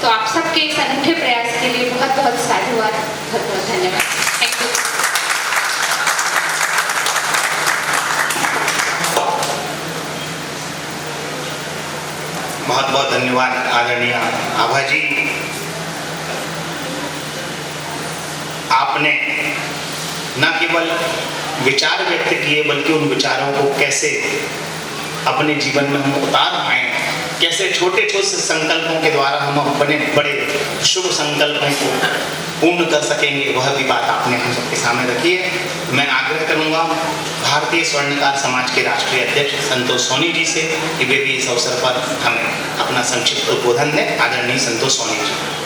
तो आप सबके इस अनूठे प्रयास के लिए बहुत बहुत साधुवाद, बहुत बहुत धन्यवाद। Thank you. बहुत बहुत धन्यवाद आदरणीय आभा जी। आपने न केवल विचार व्यक्त किए बल्कि उन विचारों को कैसे अपने जीवन में हम उतार पाए, कैसे छोटे छोटे संकल्पों के द्वारा हम अपने बड़े शुभ संकल्पों को पूर्ण कर सकेंगे, वह भी बात आपने हम सबके सामने रखी है। मैं आग्रह करूंगा भारतीय स्वर्णकार समाज के राष्ट्रीय अध्यक्ष संतोष सोनी जी से कि वे भी इस अवसर पर हमें अपना संक्षिप्त उद्बोधन दें। आदरणीय संतोष सोनी जी।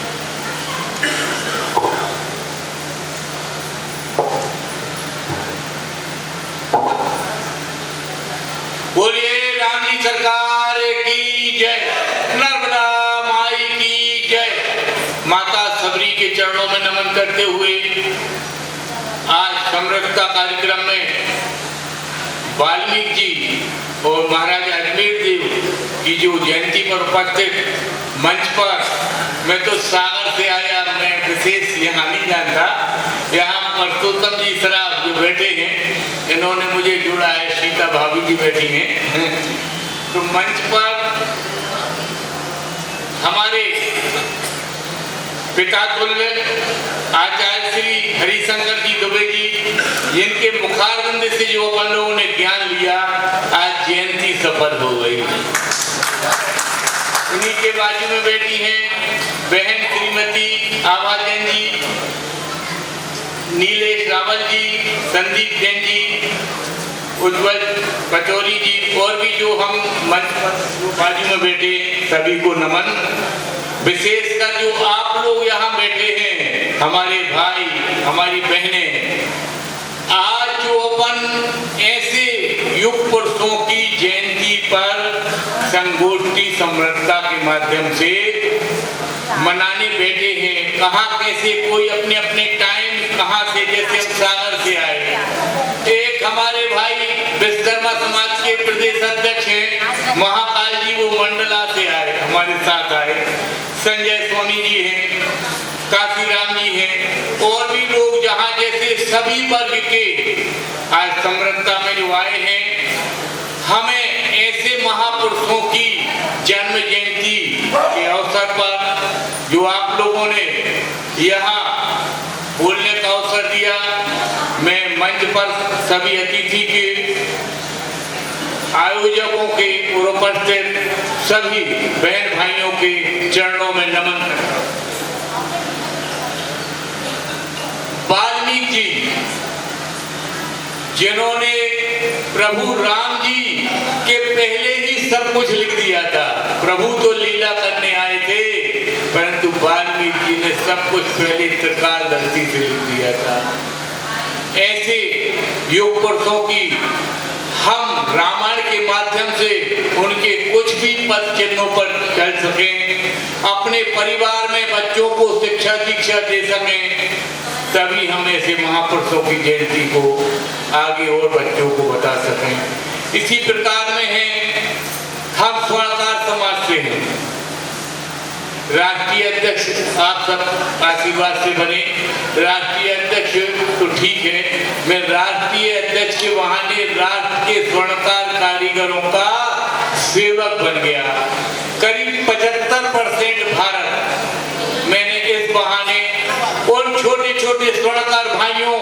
बोलिए राम जी सरकार की जय, नर्मदा माई की जय। माता सबरी के चरणों में नमन करते हुए आज समरसता कार्यक्रम में वाल्मीकि जी और महाराजा अजमेर देव की जो जयंती पर उपस्थित मंच पर, मैं तो सागर से आया, मैं विशेष यहाँ नहीं जानता। यहाँ परसोत्तम जी सराफ जो बैठे हैं इन्होंने मुझे जोड़ा है, सीता भाभी जी बैठी हैं। तो मंच पर हमारे पिता तुल्य आचार्य श्री हरिशंकर जी दुबे जी, जिनके मुखारविंद से जो अपन लोगों ने ज्ञान लिया, आज जयंती सफल हो गई। उन्हीं के बाजू में बैठी हैं बहन श्रीमती आभा जैन जी, नीलेश रावल जी, संदीप जैन जी, उज्जवल कचौरी जी, और भी जो हम मंच पर बाजू में बैठे सभी को नमन। विशेषकर जो आप लोग यहाँ बैठे हैं, हमारे भाई हमारी बहनें, आज जो अपन ऐसे युग पुरुषों की जयंती पर संगोष्ठी समृद्धता के माध्यम से मनाने बैठे हैं, कहाँ कैसे कोई अपने अपने टाइम कहाँ से, जैसे हम सागर से आए, एक हमारे भाई विश्वकर्मा समाज के प्रदेश अध्यक्ष हैं महाकाल जी, वो मंडला से आए, हमारे साथ आए, संजय स्वामी जी हैं, काशीराम जी हैं, और भी लोग जहाँ जैसे सभी वर्ग के आज समृद्धता में जो आए हैं। हमें ऐसे महापुरुषों की जन्म जयंती के अवसर पर जो आप लोगों ने यहाँ बोलने का अवसर दिया, मैं मंच पर सभी अतिथि के, आयोजकों के और उपस्थित सभी बहन भाइयों के चरणों में नमन करता हूं। वाल्मीकि जी जिन्होंने प्रभु राम जी के पहले ही सब कुछ लिख दिया था, प्रभु तो लीला करने आए थे, परंतु वाल्मीकि जी ने सब कुछ पहले त्रिकाल धरती से लिख दिया था। ऐसे युग पुरुषों की हम रामायण के माध्यम से उनके कुछ भी पद चिन्हों पर चल सकें, अपने परिवार में बच्चों को शिक्षा दीक्षा दे सकें, तभी हम ऐसे महापुरुषों की जयंती को आगे और बच्चों को बता सकें। इसी प्रकार में है, हम स्वर्णकार समाज से हैं, राष्ट्रीय अध्यक्ष आप सब आशीर्वाद से बने, राष्ट्रीय अध्यक्ष तो ठीक है, मैं राष्ट्रीय अध्यक्ष के बहाने राष्ट्र के स्वर्णकार कारीगरों का सेवक बन गया। करीब 75% भारत मैंने इस बहाने उन छोटे छोटे स्वर्णकार भाइयों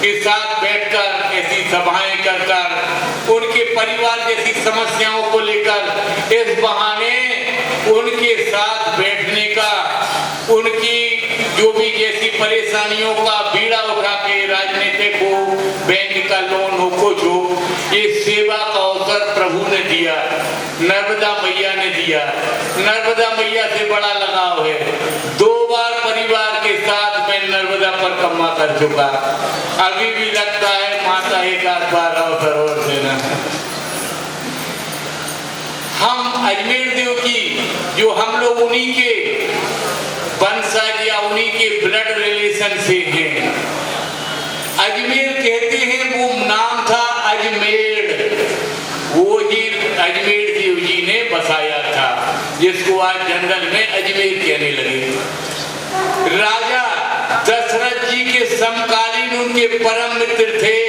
के साथ बैठकर ऐसी सभाएं कर उनके परिवार जैसी समस्याओं को लेकर इस बहाने उनके साथ बैठने का, उनकी जो भी जैसी परेशानियों का बीड़ा उठा के, राजनीतिक हो, बैंक का लोन हो, कुछ हो, ये सेवा का अवसर प्रभु ने दिया, नर्मदा मैया ने दिया। नर्मदा मैया से बड़ा लगाव है, 2 बार परिवार के साथ मैं नर्मदा परिक्रमा कर चुका, अभी भी लगता है माता एक आध बार अवसर और देना। हम अजमेर देव की जो हम लोग उन्हीं के वंशज या उन्हीं के ब्लड रिलेशन से हैं। अजमेर कहते हैं, वो नाम था अजमेर, वो ही अजमेर देव जी ने बसाया था, जिसको आज जंगल में अजमेर कहने लगे। राजा दशरथ जी के समकालीन उनके परम मित्र थे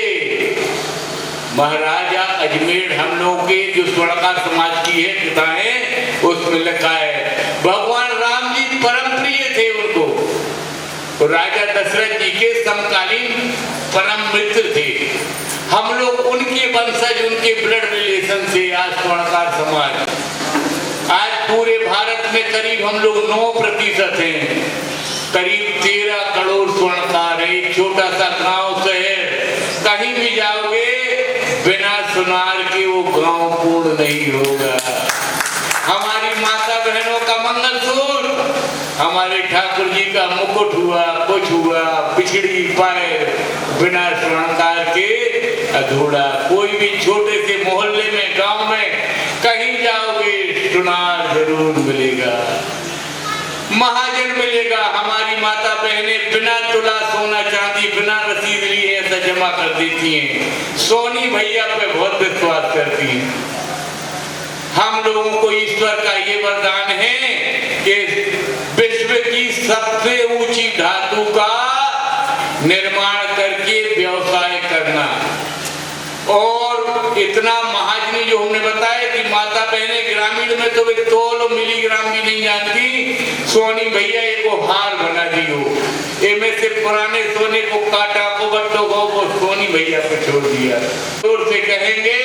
महाराजा अजमेर। हम लोग के जो स्वर्णकार समाज की है किताबें, उसमें लिखा है भगवान राम जी परम प्रिय थे उनको, तो राजा दशरथ जी के समकालीन परम मित्र थे। हम लोग उनके वंशज, उनके ब्लड रिलेशन से आज स्वर्णकार समाज, आज पूरे भारत में करीब हम लोग 9% हैं, करीब 13 करोड़ स्वर्णकार है। एक छोटा सा गांव शहर, कहीं भी जाओगे बिना सुनार के वो गांव पूर्ण नहीं होगा। हमारी माता बहनों का मंगलसूत्र, हमारे ठाकुर जी का मुकुट हुआ, कुछ हुआ, पिछड़ी पैर, बिना स्वर्णकार के अधूरा। कोई भी छोटे से मोहल्ले में, गांव में कहीं जाओगे सुनार जरूर मिलेगा, महाजन मिलेगा। हमारी माता बहनें बिना तुला सोना चांदी, बिना रसीद लिए ऐसा जमा कर देती हैं, सोनी भैया पे बहुत विश्वास करती हैं। हम लोगों को ईश्वर का ये वरदान है कि विश्व की सबसे ऊंची धातु का निर्माण करके व्यवसाय करना, और इतना महाजनी जो हमने बताया कि माता बहने ग्रामीण में तो वे तोल मिलीग्राम भी नहीं जानती, सोनी भैया एक हार बना दी हो, इनमें से पुराने सोने को काटा को बट्टों को वो सोनी भैया पे छोड़ दिया। जोर से कहेंगे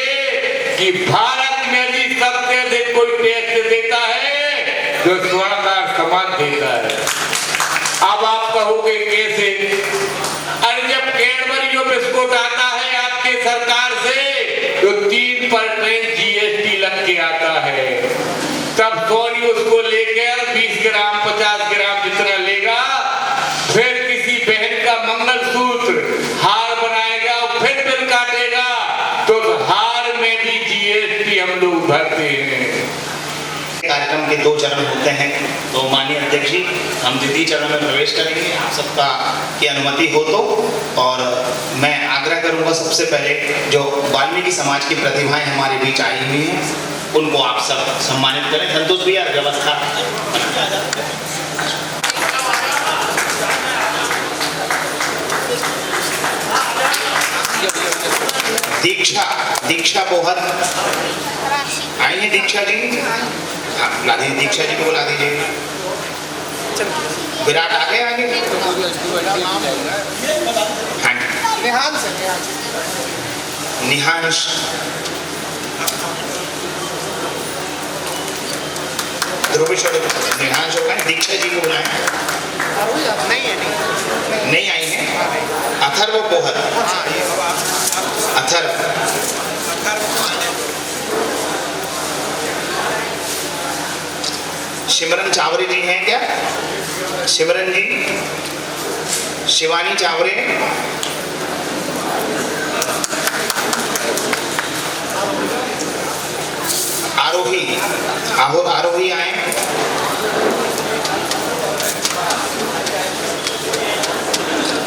कि भारत में यदि सबसे अधिक कोई टैक्स देता है जो स्वर्णकार समाज देता है। अब आप कहोगे कैसे? अरे जब कैडबरी जो बिस्कुट आता है आपके सरकार से तो 3% GST लग के आता है, तब सोनी उसको लेकर 20 ग्राम 50 ग्राम जितना लेगा, फिर किसी बहन का मंगलसूत्र हार बनाएगा, लोग भरते हैं। कार्यक्रम के 2 चरण होते हैं, तो माननीय अध्यक्ष जी हम द्वितीय चरण में प्रवेश करेंगे, आप सबका की अनुमति हो तो। और मैं आग्रह करूंगा सबसे पहले जो वाल्मीकि समाज की प्रतिभाएं हमारे बीच आई हुई हैं उनको आप सब सम्मानित करें। संतोष भैया व्यवस्था। दीक्षा बोहत आई है। दीक्षा जी ला दीजिए, दीक्षा जी को बुला दीजिए। विराट आ गए आगे। हाँ निहांश ध्रुवेश्वर निहांश हो गए। दीक्षा जी को बुलाएं। नहीं आई है। अथर्व बोहत। अथर्व सिमरन चावरे जी हैं क्या? सिमरन जी। शिवानी चावरे। आरोही आए।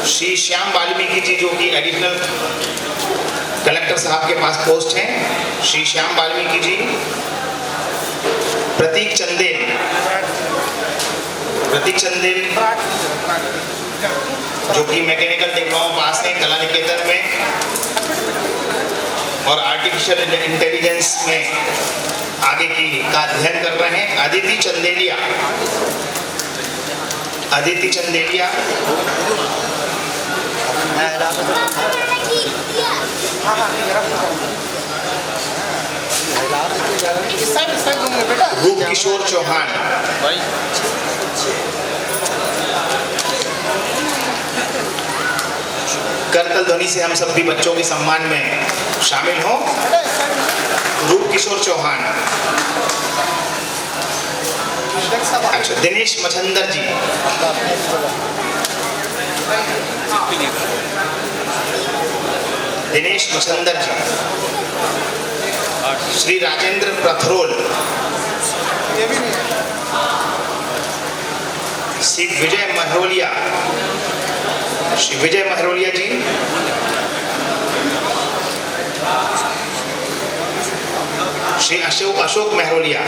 श्री श्याम वाल्मीकि जी जो कि एडिशनल कलेक्टर साहब के पास पोस्ट हैं, श्री श्याम वाल्मीकि जी। प्रतीक चंदेल जो कि मैकेनिकल डिप्लोमा पास हैं कला निकेतन में और आर्टिफिशियल इंटेलिजेंस में आगे का अध्ययन कर रहे हैं। अदिति चंदेलिया रूप किशोर चौहान। करतल ध्वनि से हम सब भी बच्चों के सम्मान में शामिल हो। रूप किशोर चौहान। अच्छा दिनेश मछंदर जी। दिनेश मछंदर जी। श्री राजेंद्र प्रथरोल। श्री विजय महरोलिया। श्री विजय महरोलिया जी। श्री अशोक महरोलिया।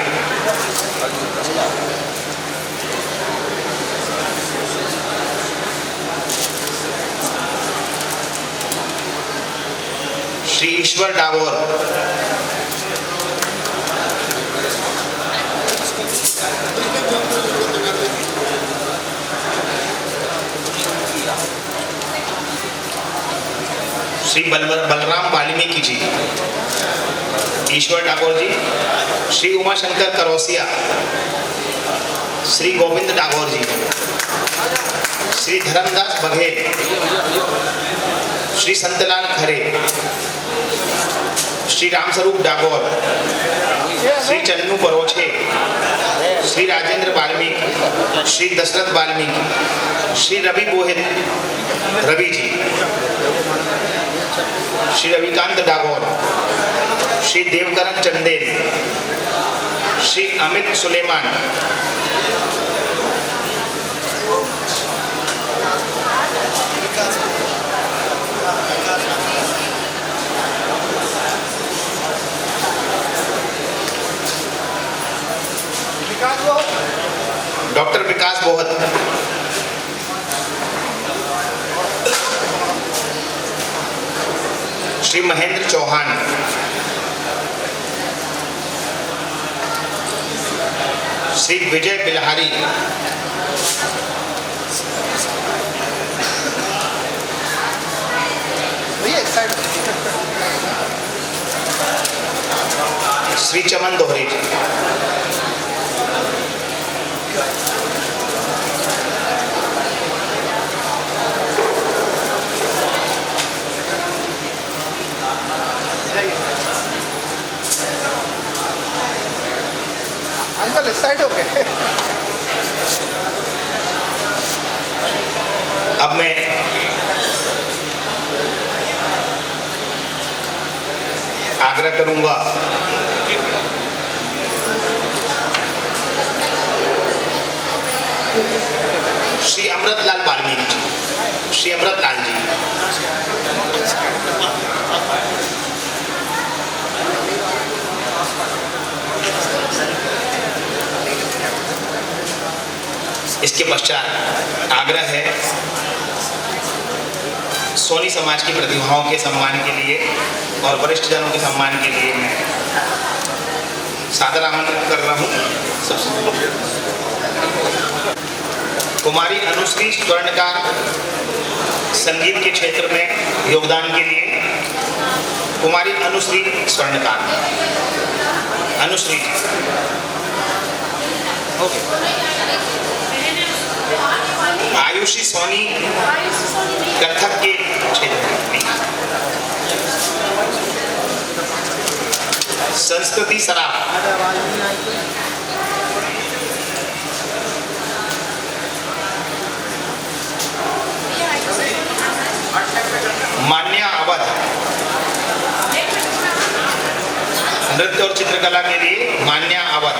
श्री ईश्वर डागोर। श्री बलराम वाल्मीकि जी। ईश्वर डागोर जी। श्री उमाशंकर करौसिया। श्री गोविंद डागोर जी। श्री धर्मदास बघेल। श्री संतलाल खरे। श्री रामस्वरूप डागोर। श्री चन्नू परोछे। श्री राजेंद्र वाल्मीकि। श्री दशरथ वाल्मीकि। श्री रवि बोहित रवि जी। श्री रविकांत डागोर। श्री देवकरण चंदेल। श्री अमित सुलेमान। डॉक्टर विकास बोहत। श्री महेंद्र चौहान। श्री विजय बिलहारी। श्री चमन दोहरे जी। अंकल इस साइड हो गए। अब मैं आग्रह करूंगा श्री अमृतलाल वाल्मीकि जी, श्री अमृतलाल जी। इसके पश्चात आग्रह है सोनी समाज की प्रतिभाओं के सम्मान के लिए और वरिष्ठ जनों के सम्मान के लिए मैं सादर आमंत्रित कर रहा हूँ। कुमारी अनुश्री स्वर्णकार संगीत के क्षेत्र में योगदान के लिए कुमारी अनुश्री स्वर्णकार, अनुश्री आयुषी सोनी कथक के क्षेत्र में, संस्कृति सराफ, मान्या अवध नृत्य और चित्रकला के लिए मान्या अवध,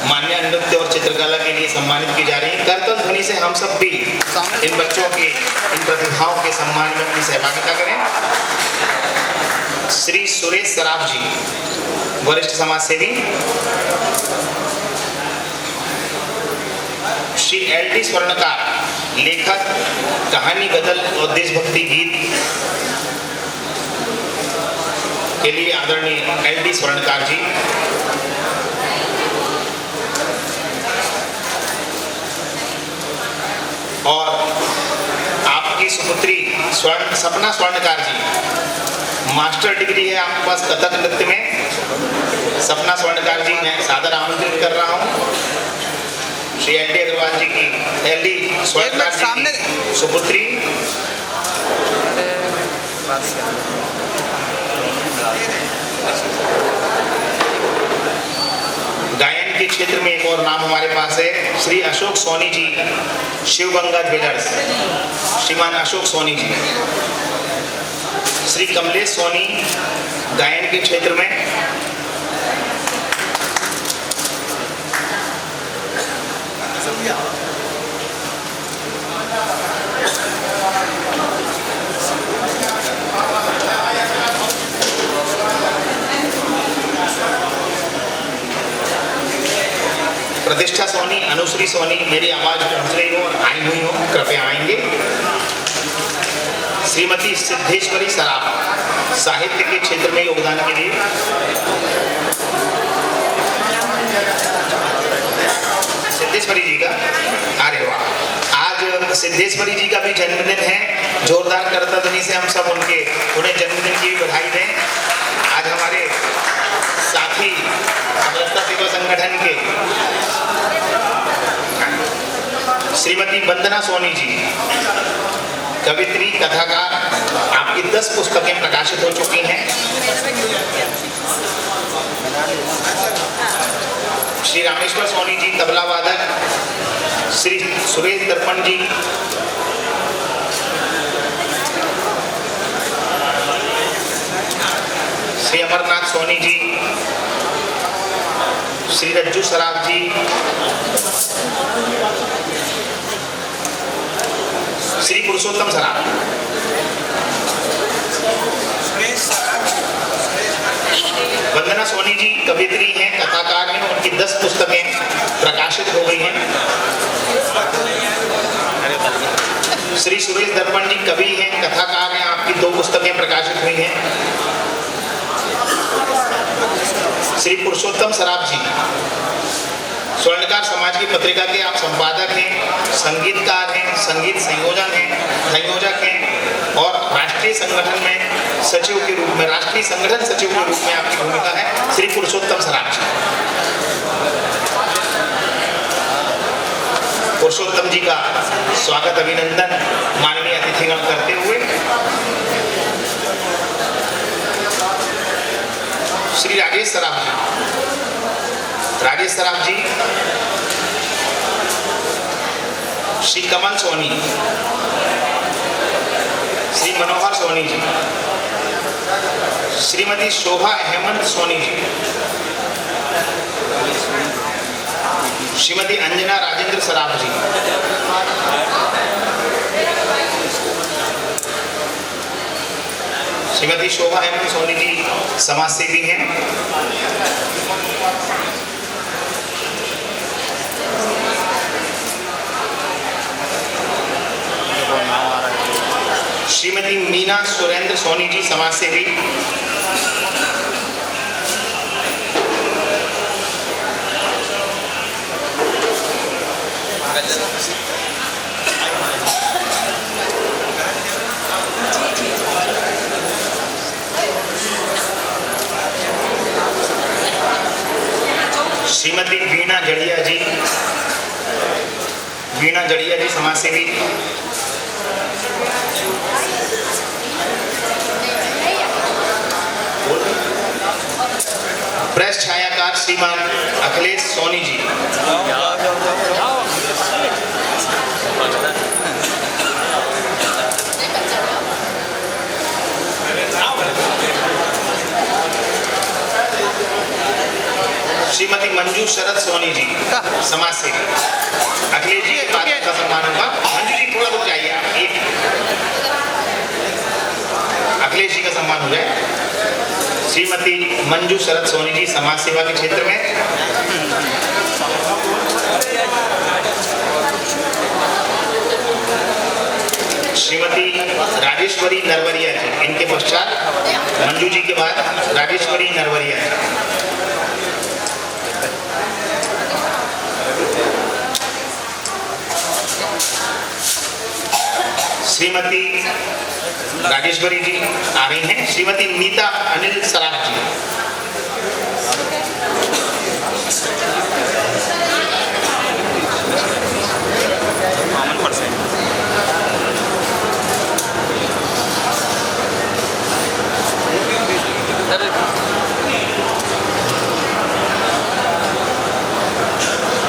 मान्या नृत्य और चित्रकला के लिए सम्मानित की जा रही है। कीर्तन ध्वनि से हम सब भी इन बच्चों के, इन प्रतिभाओं के सम्मान में अपनी सहभागिता करें। श्री सुरेश सराफ जी, वरिष्ठ समाज सेवी। श्री एल.डी. स्वर्णकार, लेखक, कहानी, गजल और देशभक्ति गीत के लिए आदरणीय एल.डी. स्वर्णकार जी। और आपकी सुपुत्री सपना स्वर्णकार जी, मास्टर डिग्री है आपके पास कथक नृत्य में। सपना स्वर्णकार जी मैं सादर आमंत्रित कर रहा हूँ। श्री एल.डी. अग्रवाल जी की, एल.डी. स्वर्णकार जी की सुपुत्री गायन के क्षेत्र में एक और नाम हमारे पास है, श्री अशोक सोनी जी, शिवगंगा ज्वेलर्स, श्रीमान अशोक सोनी जी। श्री कमलेश सोनी, गायन के क्षेत्र में। प्रतिष्ठा सोनी, अनुश्री सोनी, मेरी आवाज पहुंच रही हो, आई हुई हो, कृपया आएंगे। श्रीमती सिद्धेश्वरी सराफ, साहित्य के क्षेत्र में योगदान के लिए। सिद्धेश्वरी जी का, अरे वाह, आज सिद्धेश्वरी जी का भी जन्मदिन है। जोरदार करता ध्वनि से हम सब उन्हें जन्मदिन की बधाई दें। आज हमारे साथी समरसता सेवा संगठन के श्रीमती वंदना सोनी जी, कवित्री, कथाकार, आपकी 10 पुस्तकें प्रकाशित हो चुकी हैं। श्री रामेश्वर सोनी जी, तबला वादक। श्री सुरेश दर्पण जी, श्री अमरनाथ सोनी जी, श्री रज्जू सराफ जी, श्री पुरुषोत्तम सराफ, वंदना सोनी जी कवित्री हैं, कथाकार हैं, उनकी 10 पुस्तकें प्रकाशित हो गई हैं। श्री सुरेश दर्पण जी कवि हैं, कथाकार हैं, आपकी 2 पुस्तकें प्रकाशित हुई हैं। श्री पुरुषोत्तम सराफ जी स्वर्णकार समाज की पत्रिका के आप संपादक हैं, संगीतकार हैं, संगीत संयोजक हैं और राष्ट्रीय संगठन में सचिव के रूप में, राष्ट्रीय संगठन सचिव के रूप में आपकी भूमिका है। श्री पुरुषोत्तम सराफ जी, पुरुषोत्तम जी का स्वागत अभिनंदन माननीय अतिथिगण करते हुए श्री राजेश सराफ जी, श्री कमल सोनी, श्री मनोहर सोनी जी, श्रीमती शोभा हेमंत सोनी जी, श्रीमती अंजना राजेंद्र सराफ जी, श्रीमती शोभा हेमंत सोनी जी समाज सेवी हैं। श्रीमती मीना सुरेंद्र सोनी जी समाज सेवी, श्रीमती वीणा जड़िया जी समाज सेवी, प्रेस छायाकार श्रीमान अखिलेश सोनी जी, श्रीमती मंजू शरद सोनी जी समाज सेवी। अखिलेश जी के बाद का सम्मान होगा। मंजू जी थोड़ा रुक जाइए, एक अखिलेश जी का सम्मान हो जाए। श्रीमती मंजू शरद सोनी जी समाज सेवा के क्षेत्र में, श्रीमती राजेश्वरी नरवरिया जी, इनके पश्चात मंजू जी के बाद राजेश्वरी नरवरिया जी। श्रीमती राजेश्वरी जी आ रही हैं। श्रीमती नीता अनिल सराफ जी,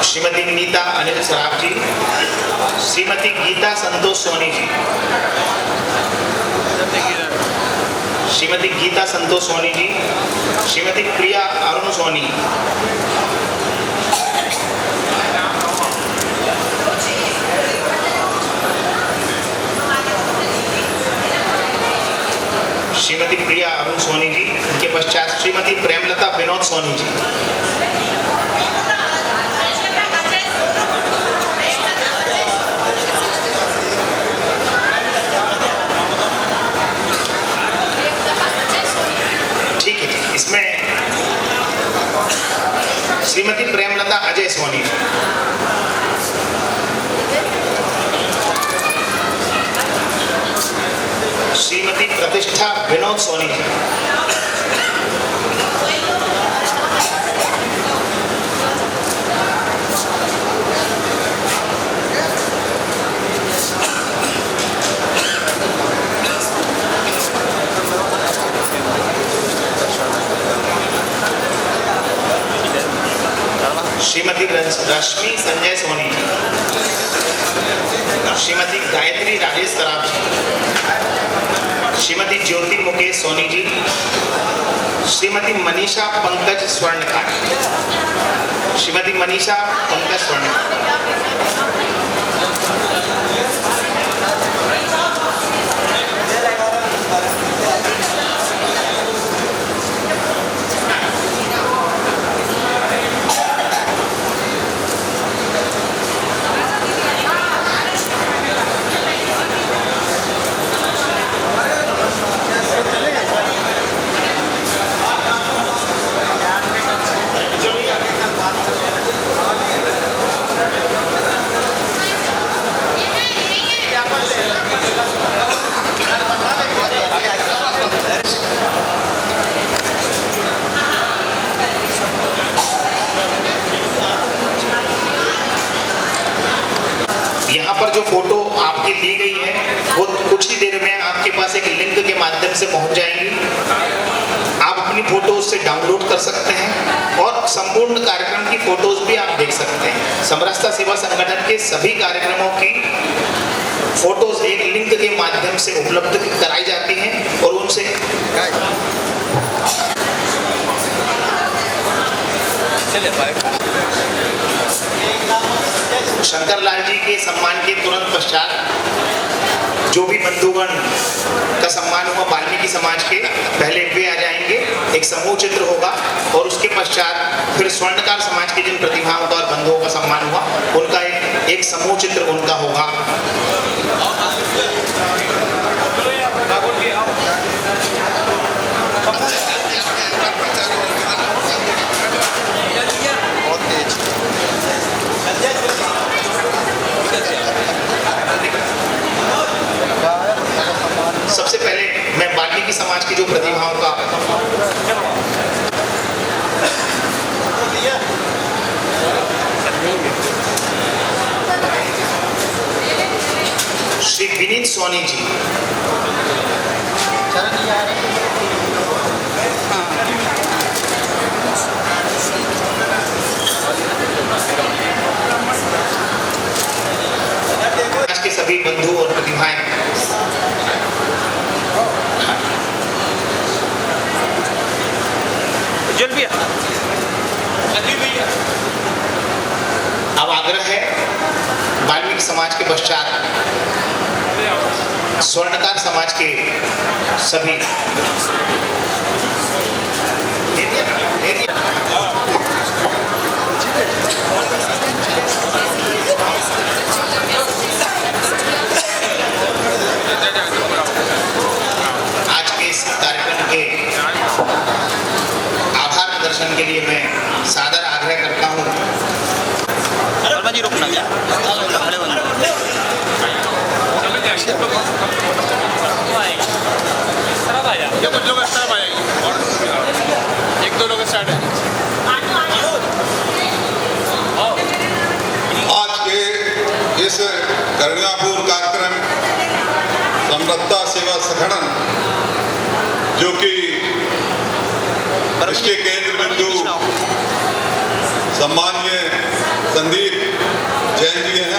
श्रीमती नीता अनिल सराफ जी, श्रीमती गीता संतोष सोनी जी, श्रीमती गीता संतोष सोनी जी, श्रीमती प्रिया अरुण सोनी, श्रीमती प्रिया अरुण सोनी जी, उनके पश्चात श्रीमती प्रेमलता विनोद सोनी जी, इसमें श्रीमती प्रेमलता अजय सोनी, श्रीमती प्रतिष्ठा विनोद सोनी जी, श्रीमती रश्मि संजय सोनी जी, श्रीमती गायत्री राजेश सराफ जी, श्रीमती ज्योति मुकेश सोनी जी, श्रीमती मनीषा पंकज स्वर्णकार, श्रीमती मनीषा पंकज स्वर्णकार, पर जो फोटो आपकी ली गई है वो कुछ ही देर में आपके पास एक लिंक के माध्यम से पहुंच जाएंगी। आप अपनी फोटो उससे डाउनलोड कर सकते हैं और संपूर्ण कार्यक्रम की फोटोज भी आप देख सकते हैं। समरसता सेवा संगठन के सभी कार्यक्रमों की फोटोज एक लिंक के माध्यम से उपलब्ध कराई जाती हैं और उनसे शंकर लाल जी के सम्मान के तुरंत पश्चात जो भी बंधुगण का सम्मान हुआ वाल्मीकि समाज के, पहले वे आ जाएंगे, एक समूह चित्र होगा और उसके पश्चात फिर स्वर्णकार समाज के जिन प्रतिभाओं का और बंधुओं का सम्मान हुआ उनका एक समूह चित्र उनका होगा। सबसे पहले मैं वाल्मीकि समाज की जो प्रतिभाओं का श्री विनीत सोनी जी, आज के सभी बंधु और प्रतिभाएं अब आग्रह है वाल्मीकि समाज के पश्चात स्वर्णकार समाज के सभी आज के इस कार्यक्रम के आभार प्रदर्शन के लिए मैं सादर आग्रह करता हूँ। जी रुकना क्या खड़े बंद कुछ लोग इस तरफ आएंगे और एक दो लोग इस साइड है। आज के इस करुणापूर्ण कार्यक्रम समरसता सेवा संगठन जो कि इसके केंद्र बिंदु सम्मानीय संदीप जैन जी हैं,